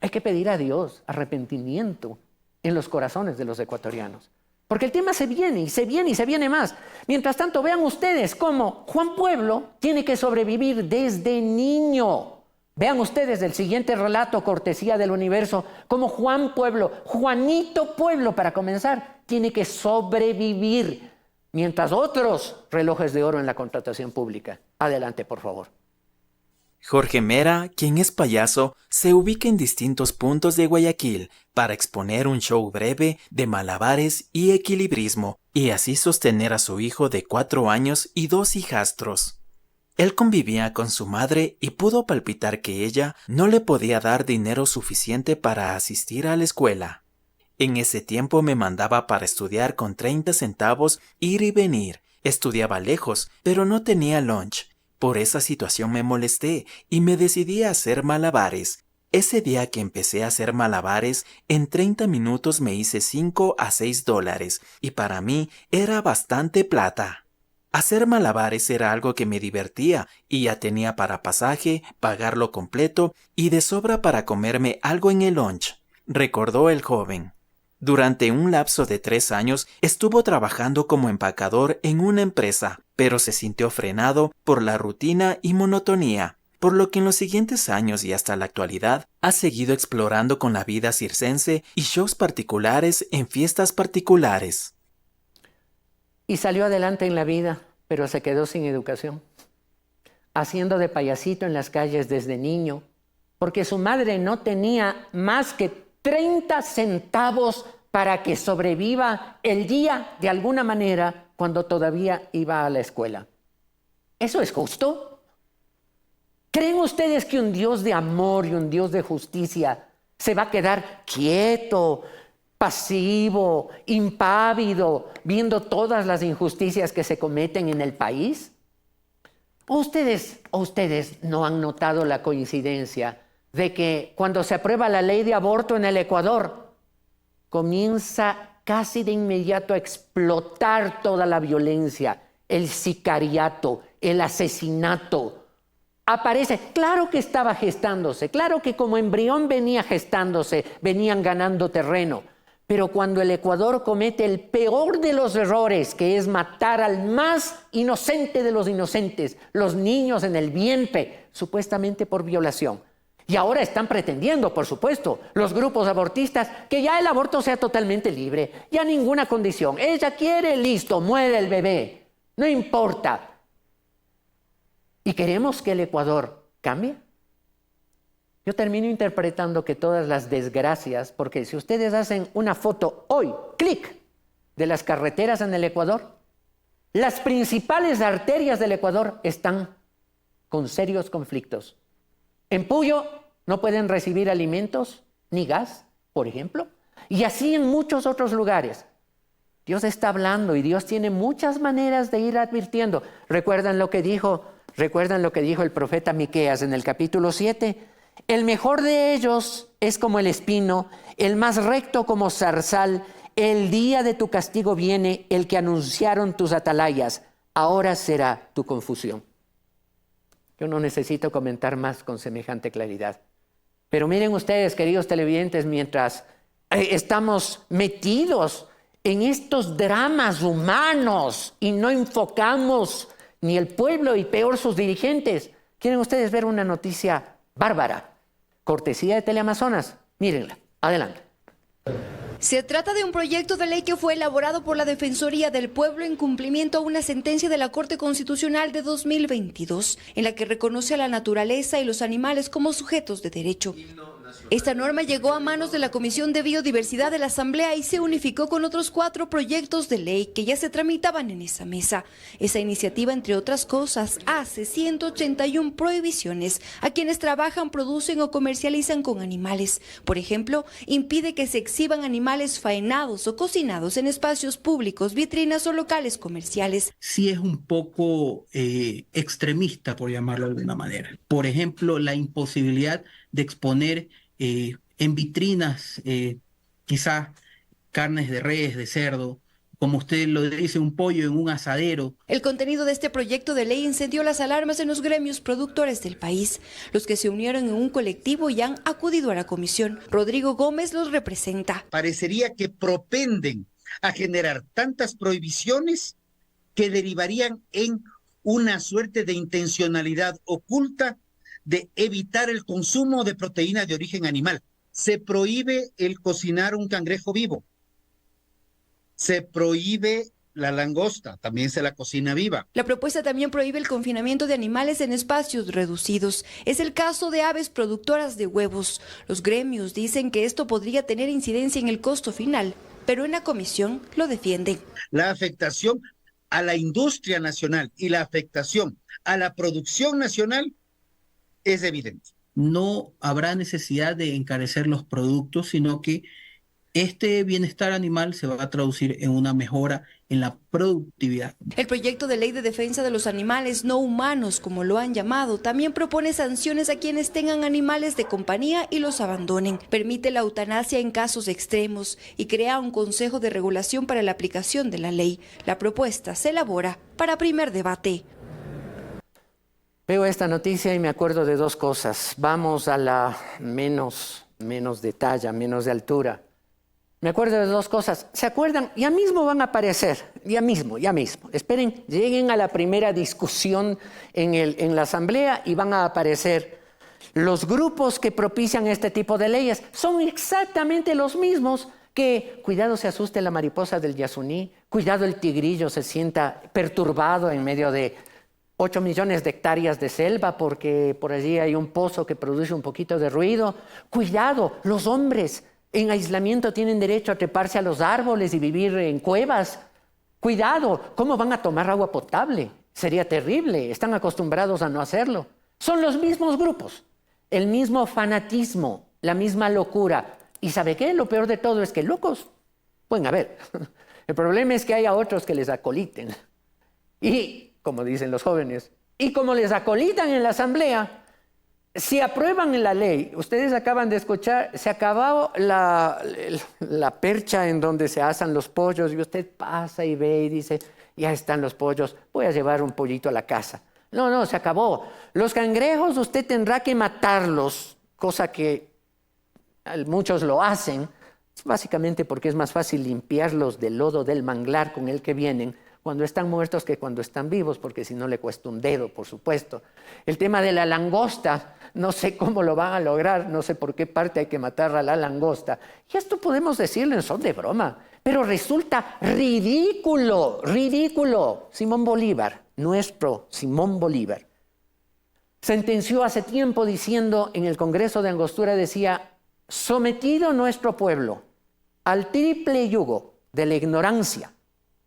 Hay que pedir a Dios arrepentimiento en los corazones de los ecuatorianos. Porque el tema se viene y se viene y se viene más. Mientras tanto, vean ustedes cómo Juan Pueblo tiene que sobrevivir desde niño. Vean ustedes el siguiente relato, cortesía del Universo, cómo Juan Pueblo, Juanito Pueblo para comenzar, tiene que sobrevivir, mientras otros relojes de oro en la contratación pública. Adelante, por favor. Jorge Mera, quien es payaso, se ubica en distintos puntos de Guayaquil para exponer un show breve de malabares y equilibrismo, y así sostener a su hijo de 4 años y 2 hijastros. Él convivía con su madre y pudo palpitar que ella no le podía dar dinero suficiente para asistir a la escuela. En ese tiempo me mandaba para estudiar con 30 centavos ir y venir. Estudiaba lejos, pero no tenía lunch. Por esa situación me molesté y me decidí a hacer malabares. Ese día que empecé a hacer malabares, en 30 minutos me hice $5 a $6 y para mí era bastante plata. Hacer malabares era algo que me divertía y ya tenía para pasaje, pagarlo completo y de sobra para comerme algo en el lunch, recordó el joven. Durante un lapso de 3 años estuvo trabajando como empacador en una empresa, pero se sintió frenado por la rutina y monotonía, por lo que en los siguientes años y hasta la actualidad ha seguido explorando con la vida circense y shows particulares en fiestas particulares. Y salió adelante en la vida, pero se quedó sin educación, haciendo de payasito en las calles desde niño, porque su madre no tenía más que 30 centavos para que sobreviva el día de alguna manera cuando todavía iba a la escuela. ¿Eso es justo? ¿Creen ustedes que un Dios de amor y un Dios de justicia se va a quedar quieto, pasivo, impávido, viendo todas las injusticias que se cometen en el país? ¿Ustedes no han notado la coincidencia de que cuando se aprueba la ley de aborto en el Ecuador, comienza casi de inmediato a explotar toda la violencia, el sicariato, el asesinato? Aparece, claro que estaba gestándose, claro que como embrión venía gestándose, venían ganando terreno, pero cuando el Ecuador comete el peor de los errores, que es matar al más inocente de los inocentes, los niños en el vientre, supuestamente por violación. Y ahora están pretendiendo, por supuesto, los grupos abortistas, que ya el aborto sea totalmente libre, ya ninguna condición. Ella quiere, listo, muere el bebé, no importa. ¿Y queremos que el Ecuador cambie? Yo termino interpretando que todas las desgracias, porque si ustedes hacen una foto hoy, clic, de las carreteras en el Ecuador, las principales arterias del Ecuador están con serios conflictos. En Puyo no pueden recibir alimentos ni gas, por ejemplo, y así en muchos otros lugares. Dios está hablando y Dios tiene muchas maneras de ir advirtiendo. ¿Recuerdan lo que dijo el profeta Miqueas en el capítulo 7? El mejor de ellos es como el espino, el más recto como zarzal. El día de tu castigo viene, el que anunciaron tus atalayas. Ahora será tu confusión. Yo no necesito comentar más con semejante claridad. Pero miren ustedes, queridos televidentes, mientras estamos metidos en estos dramas humanos y no enfocamos ni el pueblo y peor sus dirigentes, ¿quieren ustedes ver una noticia bárbara? Cortesía de Teleamazonas. Mírenla. Adelante. Se trata de un proyecto de ley que fue elaborado por la Defensoría del Pueblo en cumplimiento a una sentencia de la Corte Constitucional de 2022, en la que reconoce a la naturaleza y los animales como sujetos de derecho. Esta norma llegó a manos de la Comisión de Biodiversidad de la Asamblea y se unificó con otros 4 proyectos de ley que ya se tramitaban en esa mesa. Esa iniciativa, entre otras cosas, hace 181 prohibiciones a quienes trabajan, producen o comercializan con animales. Por ejemplo, impide que se exhiban animales faenados o cocinados en espacios públicos, vitrinas o locales comerciales. Sí es un poco extremista, por llamarlo de alguna manera. Por ejemplo, la imposibilidad de exponer en vitrinas quizás carnes de res, de cerdo, como usted lo dice, un pollo en un asadero. El contenido de este proyecto de ley encendió las alarmas en los gremios productores del país, los que se unieron en un colectivo y han acudido a la comisión. Rodrigo Gómez los representa. Parecería que propenden a generar tantas prohibiciones que derivarían en una suerte de intencionalidad oculta de evitar el consumo de proteínas de origen animal. Se prohíbe el cocinar un cangrejo vivo. Se prohíbe la langosta, también se la cocina viva. La propuesta también prohíbe el confinamiento de animales en espacios reducidos. Es el caso de aves productoras de huevos. Los gremios dicen que esto podría tener incidencia en el costo final, pero en la comisión lo defienden. La afectación a la industria nacional y la afectación a la producción nacional es evidente. No habrá necesidad de encarecer los productos, sino que este bienestar animal se va a traducir en una mejora en la productividad. El proyecto de ley de defensa de los animales no humanos, como lo han llamado, también propone sanciones a quienes tengan animales de compañía y los abandonen. Permite la eutanasia en casos extremos y crea un consejo de regulación para la aplicación de la ley. La propuesta se elabora para primer debate. Veo esta noticia y me acuerdo de dos cosas. Vamos a la menos de talla, menos de altura. Me acuerdo de dos cosas. ¿Se acuerdan? Ya mismo van a aparecer. Ya mismo. Esperen, lleguen a la primera discusión en la asamblea y van a aparecer los grupos que propician este tipo de leyes. Son exactamente los mismos que, cuidado se asuste la mariposa del Yasuní, cuidado el tigrillo se sienta perturbado en medio de 8 millones de hectáreas de selva porque por allí hay un pozo que produce un poquito de ruido. Cuidado, los hombres en aislamiento tienen derecho a treparse a los árboles y vivir en cuevas. Cuidado, ¿cómo van a tomar agua potable? Sería terrible, están acostumbrados a no hacerlo. Son los mismos grupos, el mismo fanatismo, la misma locura. ¿Y sabe qué? Lo peor de todo es que locos pueden haber. El problema es que haya otros que les acoliten. Y, como dicen los jóvenes, y como les acolitan en la asamblea, si aprueban la ley, ustedes acaban de escuchar, se acabó la percha en donde se asan los pollos y usted pasa y ve y dice, ya están los pollos, voy a llevar un pollito a la casa. No, se acabó. Los cangrejos usted tendrá que matarlos, cosa que muchos lo hacen, básicamente porque es más fácil limpiarlos del lodo del manglar con el que vienen cuando están muertos que cuando están vivos, porque si no le cuesta un dedo, por supuesto. El tema de la langosta, no sé cómo lo van a lograr, no sé por qué parte hay que matar a la langosta. Y esto podemos decirlo en son de broma, pero resulta ridículo. Simón Bolívar, nuestro Simón Bolívar, sentenció hace tiempo diciendo en el Congreso de Angostura, decía, sometido nuestro pueblo al triple yugo de la ignorancia,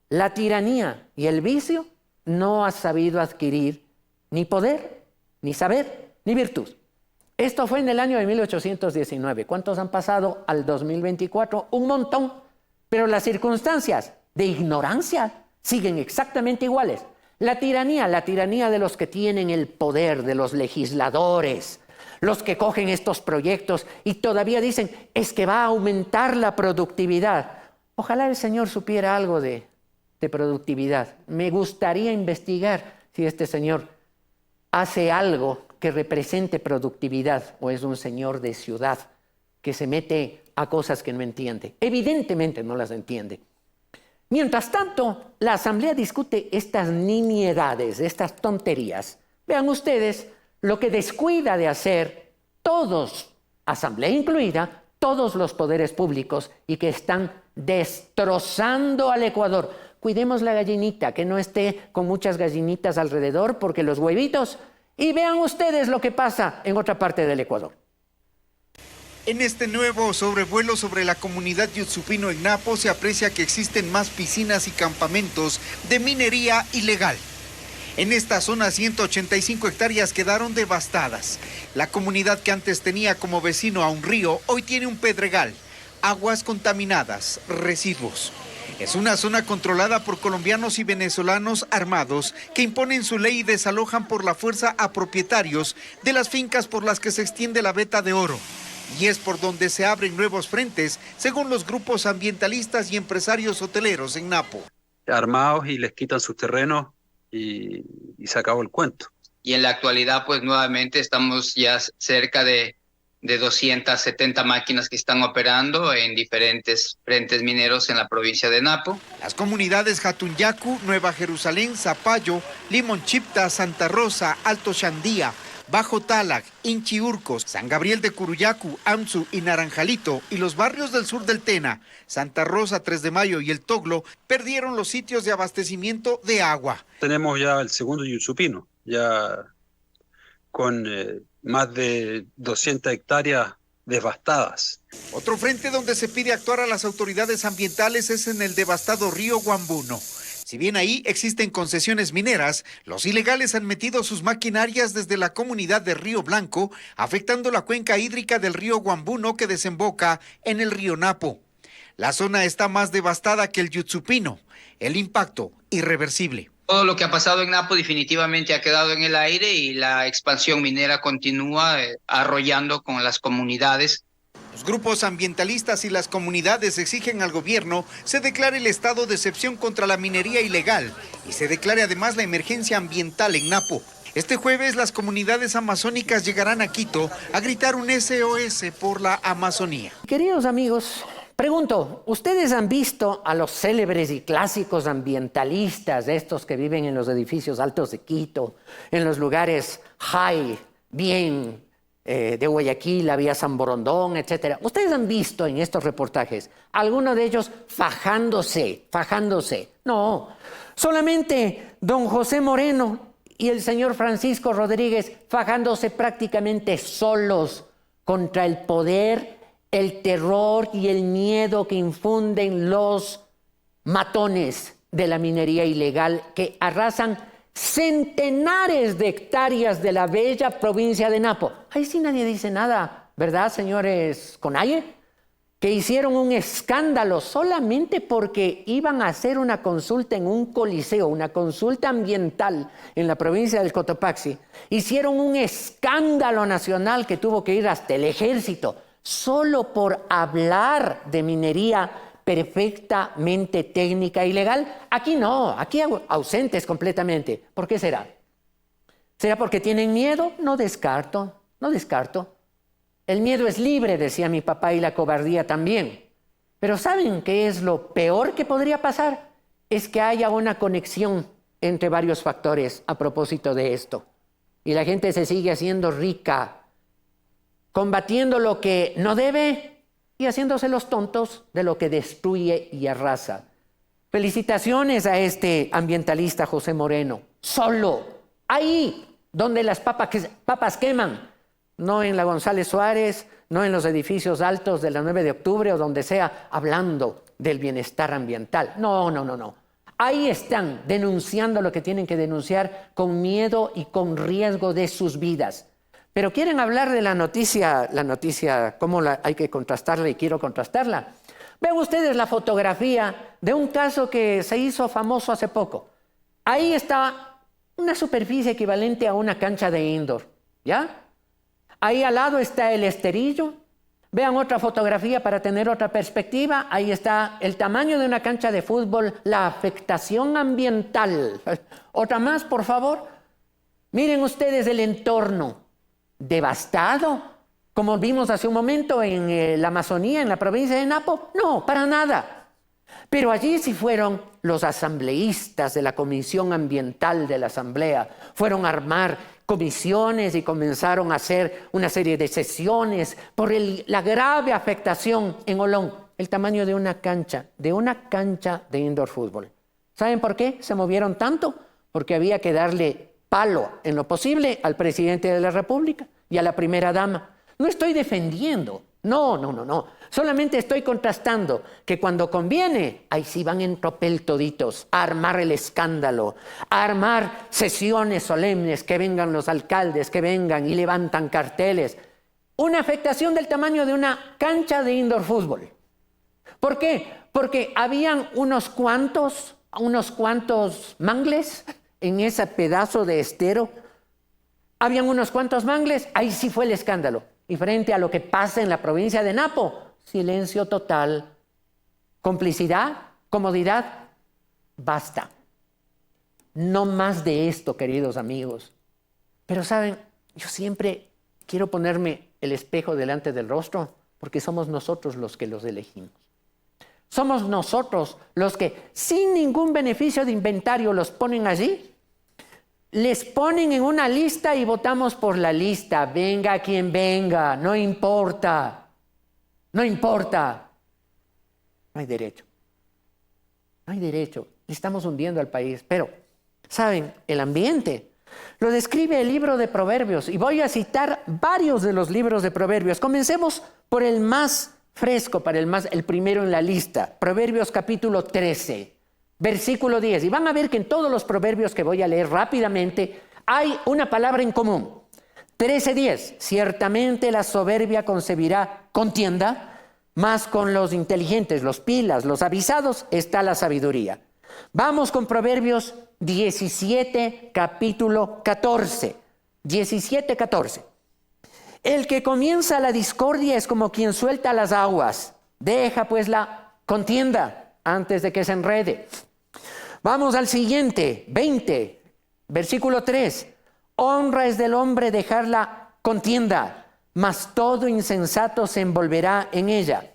la tiranía y el vicio, no ha sabido adquirir ni poder, ni saber, ni virtud. Esto fue en el año de 1819. ¿Cuántos han pasado al 2024? Un montón. Pero las circunstancias de ignorancia siguen exactamente iguales. La tiranía de los que tienen el poder, de los legisladores, los que cogen estos proyectos y todavía dicen, es que va a aumentar la productividad. Ojalá el Señor supiera algo de productividad. Me gustaría investigar si este señor hace algo que represente productividad o es un señor de ciudad que se mete a cosas que no entiende. Evidentemente no las entiende. Mientras tanto, la Asamblea discute estas nimiedades, estas tonterías. Vean ustedes lo que descuida de hacer todos, Asamblea incluida, todos los poderes públicos y que están destrozando al Ecuador. Cuidemos la gallinita, que no esté con muchas gallinitas alrededor, porque los huevitos... Y vean ustedes lo que pasa en otra parte del Ecuador. En este nuevo sobrevuelo sobre la comunidad Yutsupino en Napo se aprecia que existen más piscinas y campamentos de minería ilegal. En esta zona 185 hectáreas quedaron devastadas. La comunidad que antes tenía como vecino a un río, hoy tiene un pedregal, aguas contaminadas, residuos. Es una zona controlada por colombianos y venezolanos armados que imponen su ley y desalojan por la fuerza a propietarios de las fincas por las que se extiende la veta de oro. Y es por donde se abren nuevos frentes, según los grupos ambientalistas y empresarios hoteleros en Napo. Armados y les quitan sus terrenos y se acabó el cuento. Y en la actualidad, pues nuevamente estamos ya cerca de 270 máquinas que están operando en diferentes frentes mineros en la provincia de Napo. Las comunidades Jatunyacu, Nueva Jerusalén, Zapallo, Limonchipta, Santa Rosa, Alto Chandía, Bajo Talac, Inchiurcos, San Gabriel de Curuyacu, Amsu y Naranjalito y los barrios del sur del Tena, Santa Rosa, 3 de Mayo y El Toglo perdieron los sitios de abastecimiento de agua. Tenemos ya el segundo Yusupino, ya con más de 200 hectáreas devastadas. Otro frente donde se pide actuar a las autoridades ambientales es en el devastado río Guambuno. Si bien ahí existen concesiones mineras, los ilegales han metido sus maquinarias desde la comunidad de Río Blanco, afectando la cuenca hídrica del río Guambuno que desemboca en el río Napo. La zona está más devastada que el Yuzupino. El impacto irreversible. Todo lo que ha pasado en Napo definitivamente ha quedado en el aire y la expansión minera continúa arrollando con las comunidades. Los grupos ambientalistas y las comunidades exigen al gobierno se declare el estado de excepción contra la minería ilegal y se declare además la emergencia ambiental en Napo. Este jueves las comunidades amazónicas llegarán a Quito a gritar un SOS por la Amazonía. Queridos amigos, pregunto, ¿ustedes han visto a los célebres y clásicos ambientalistas, estos que viven en los edificios altos de Quito, en los lugares high, bien de Guayaquil, la vía San Borondón, etcétera? ¿Ustedes han visto en estos reportajes alguno de ellos fajándose? No, solamente don José Moreno y el señor Francisco Rodríguez fajándose prácticamente solos contra el poder, el terror y el miedo que infunden los matones de la minería ilegal que arrasan centenares de hectáreas de la bella provincia de Napo. Ahí sí nadie dice nada, ¿verdad, señores Conalle? Que hicieron un escándalo solamente porque iban a hacer una consulta en un coliseo, una consulta ambiental en la provincia del Cotopaxi. Hicieron un escándalo nacional que tuvo que ir hasta el ejército, solo por hablar de minería perfectamente técnica y legal. Aquí no, aquí ausentes completamente. ¿Por qué será? ¿Será porque tienen miedo? No descarto. El miedo es libre, decía mi papá, y la cobardía también. Pero ¿saben qué es lo peor que podría pasar? Es que haya una conexión entre varios factores a propósito de esto. Y la gente se sigue haciendo rica, combatiendo lo que no debe y haciéndose los tontos de lo que destruye y arrasa. Felicitaciones a este ambientalista José Moreno. Solo, ahí donde las papas queman, no en la González Suárez, no en los edificios altos de la 9 de octubre o donde sea, hablando del bienestar ambiental. No. Ahí están denunciando lo que tienen que denunciar con miedo y con riesgo de sus vidas. Pero quieren hablar de la noticia, cómo hay que contrastarla y quiero contrastarla. Vean ustedes la fotografía de un caso que se hizo famoso hace poco. Ahí está una superficie equivalente a una cancha de indoor, ¿ya? Ahí al lado está el esterillo. Vean otra fotografía para tener otra perspectiva. Ahí está el tamaño de una cancha de fútbol, la afectación ambiental. Otra más, por favor. Miren ustedes el entorno. ¿Devastado? Como vimos hace un momento en la Amazonía, en la provincia de Napo. No, para nada. Pero allí sí fueron los asambleístas de la Comisión Ambiental de la Asamblea. Fueron a armar comisiones y comenzaron a hacer una serie de sesiones por la grave afectación en Olón. El tamaño de una cancha de indoor fútbol. ¿Saben por qué se movieron tanto? Porque había que darle palo en lo posible al presidente de la República y a la primera dama. No estoy defendiendo, no. Solamente estoy contrastando que cuando conviene, ahí sí van en tropel toditos a armar el escándalo, a armar sesiones solemnes, que vengan los alcaldes, que vengan y levantan carteles. Una afectación del tamaño de una cancha de indoor fútbol. ¿Por qué? Porque habían unos cuantos mangles en ese pedazo de estero. Habían unos cuantos mangles, ahí sí fue el escándalo. Y frente a lo que pasa en la provincia de Napo, silencio total. Complicidad, comodidad, basta. No más de esto, queridos amigos. Pero saben, yo siempre quiero ponerme el espejo delante del rostro, porque somos nosotros los que los elegimos. Somos nosotros los que, sin ningún beneficio de inventario, los ponen allí. les ponen en una lista y votamos por la lista. Venga quien venga, no importa. No importa. No hay derecho. No hay derecho. Estamos hundiendo al país. Pero, ¿saben? El ambiente lo describe el libro de Proverbios. Y voy a citar varios de los libros de Proverbios. Comencemos por el más fresco, el primero en la lista. Proverbios capítulo 13, versículo 10. Y van a ver que en todos los proverbios que voy a leer rápidamente hay una palabra en común. 13:10. Ciertamente la soberbia concebirá contienda, mas con los inteligentes, los pilas, los avisados está la sabiduría. Vamos con Proverbios 17, capítulo 14. 17:14. El que comienza la discordia es como quien suelta las aguas. Deja pues la contienda antes de que se enrede. Vamos al siguiente, 20, versículo 3. Honra es del hombre dejar la contienda, mas todo insensato se envolverá en ella.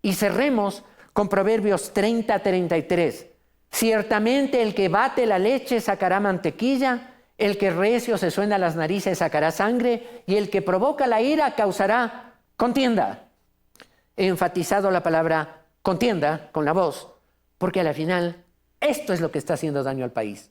Y cerremos con Proverbios 30:33. Ciertamente el que bate la leche sacará mantequilla, el que recio se suena las narices sacará sangre, y el que provoca la ira causará contienda. He enfatizado la palabra contienda con la voz, porque al final esto es lo que está haciendo daño al país.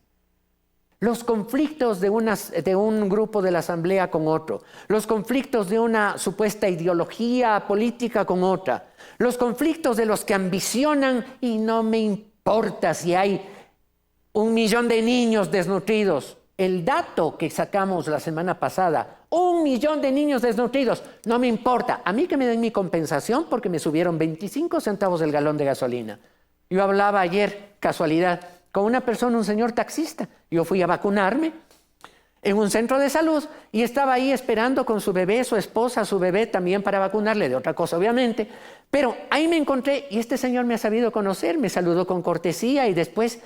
Los conflictos de un grupo de la asamblea con otro, los conflictos de una supuesta ideología política con otra, los conflictos de los que ambicionan y no me importa si hay 1 millón de niños desnutridos. El dato que sacamos la semana pasada, 1 millón de niños desnutridos, no me importa. A mí que me den mi compensación porque me subieron 25 centavos el galón de gasolina. Yo hablaba ayer, casualidad, con una persona, un señor taxista. Yo fui a vacunarme en un centro de salud y estaba ahí esperando con su bebé, su esposa, su bebé también para vacunarle de otra cosa, obviamente. Pero ahí me encontré y este señor me ha sabido conocer, me saludó con cortesía y después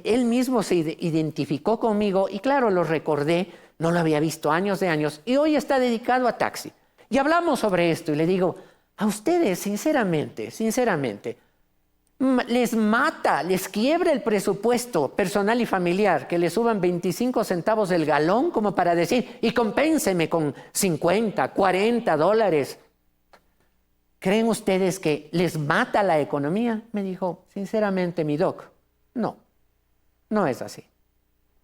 él mismo se identificó conmigo y claro, lo recordé, no lo había visto años de años y hoy está dedicado a taxi. Y hablamos sobre esto y le digo, a ustedes, sinceramente, les mata, les quiebra el presupuesto personal y familiar que le suban 25 centavos el galón como para decir, y compénseme con 50, 40 dólares. ¿Creen ustedes que les mata la economía? Me dijo, sinceramente, mi doc, no es así.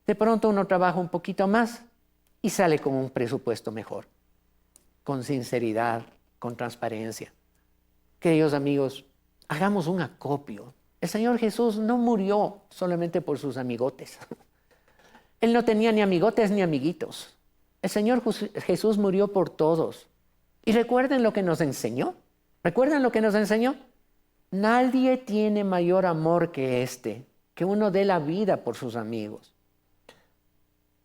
De pronto uno trabaja un poquito más y sale con un presupuesto mejor, con sinceridad, con transparencia. Queridos amigos, hagamos un acopio. El Señor Jesús no murió solamente por sus amigotes. Él no tenía ni amigotes ni amiguitos. El Señor Jesús murió por todos. Y recuerden lo que nos enseñó. ¿Recuerdan lo que nos enseñó? Nadie tiene mayor amor que este, que uno dé la vida por sus amigos.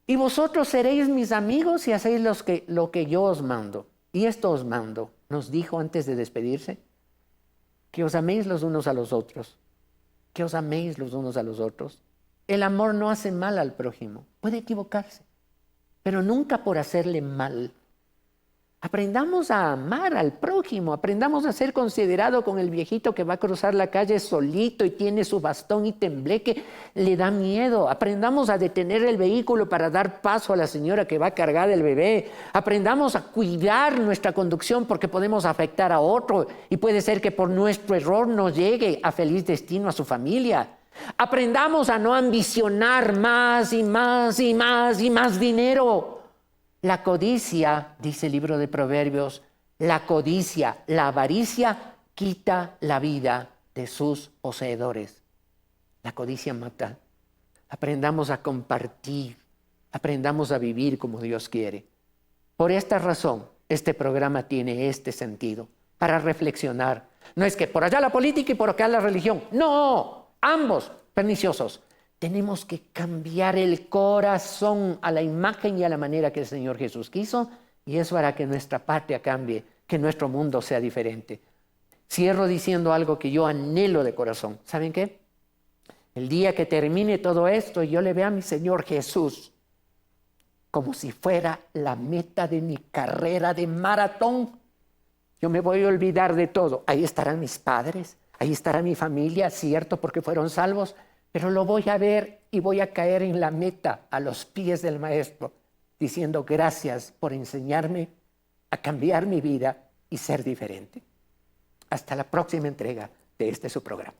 Y vosotros seréis mis amigos si hacéis lo que yo os mando. Y esto os mando, nos dijo antes de despedirse, que os améis los unos a los otros. Que os améis los unos a los otros. El amor no hace mal al prójimo. Puede equivocarse, pero nunca por hacerle mal. Aprendamos a amar al prójimo. Aprendamos a ser considerado con el viejito que va a cruzar la calle solito y tiene su bastón y tembleque. Le da miedo. Aprendamos a detener el vehículo para dar paso a la señora que va a cargar el bebé. Aprendamos a cuidar nuestra conducción porque podemos afectar a otro y puede ser que por nuestro error no llegue a feliz destino a su familia. Aprendamos a no ambicionar más y más y más y más dinero. La codicia, dice el libro de Proverbios, la codicia, la avaricia quita la vida de sus poseedores. La codicia mata. Aprendamos a compartir, aprendamos a vivir como Dios quiere. Por esta razón, este programa tiene este sentido, para reflexionar. No es que por allá la política y por acá la religión. No, ambos perniciosos. Tenemos que cambiar el corazón a la imagen y a la manera que el Señor Jesús quiso, y eso hará que nuestra patria cambie, que nuestro mundo sea diferente. Cierro diciendo algo que yo anhelo de corazón. ¿Saben qué? El día que termine todo esto y yo le vea a mi Señor Jesús como si fuera la meta de mi carrera de maratón, yo me voy a olvidar de todo. Ahí estarán mis padres, ahí estará mi familia, cierto, porque fueron salvos, pero lo voy a ver y voy a caer en la meta, a los pies del maestro, diciendo gracias por enseñarme a cambiar mi vida y ser diferente. Hasta la próxima entrega de este su programa.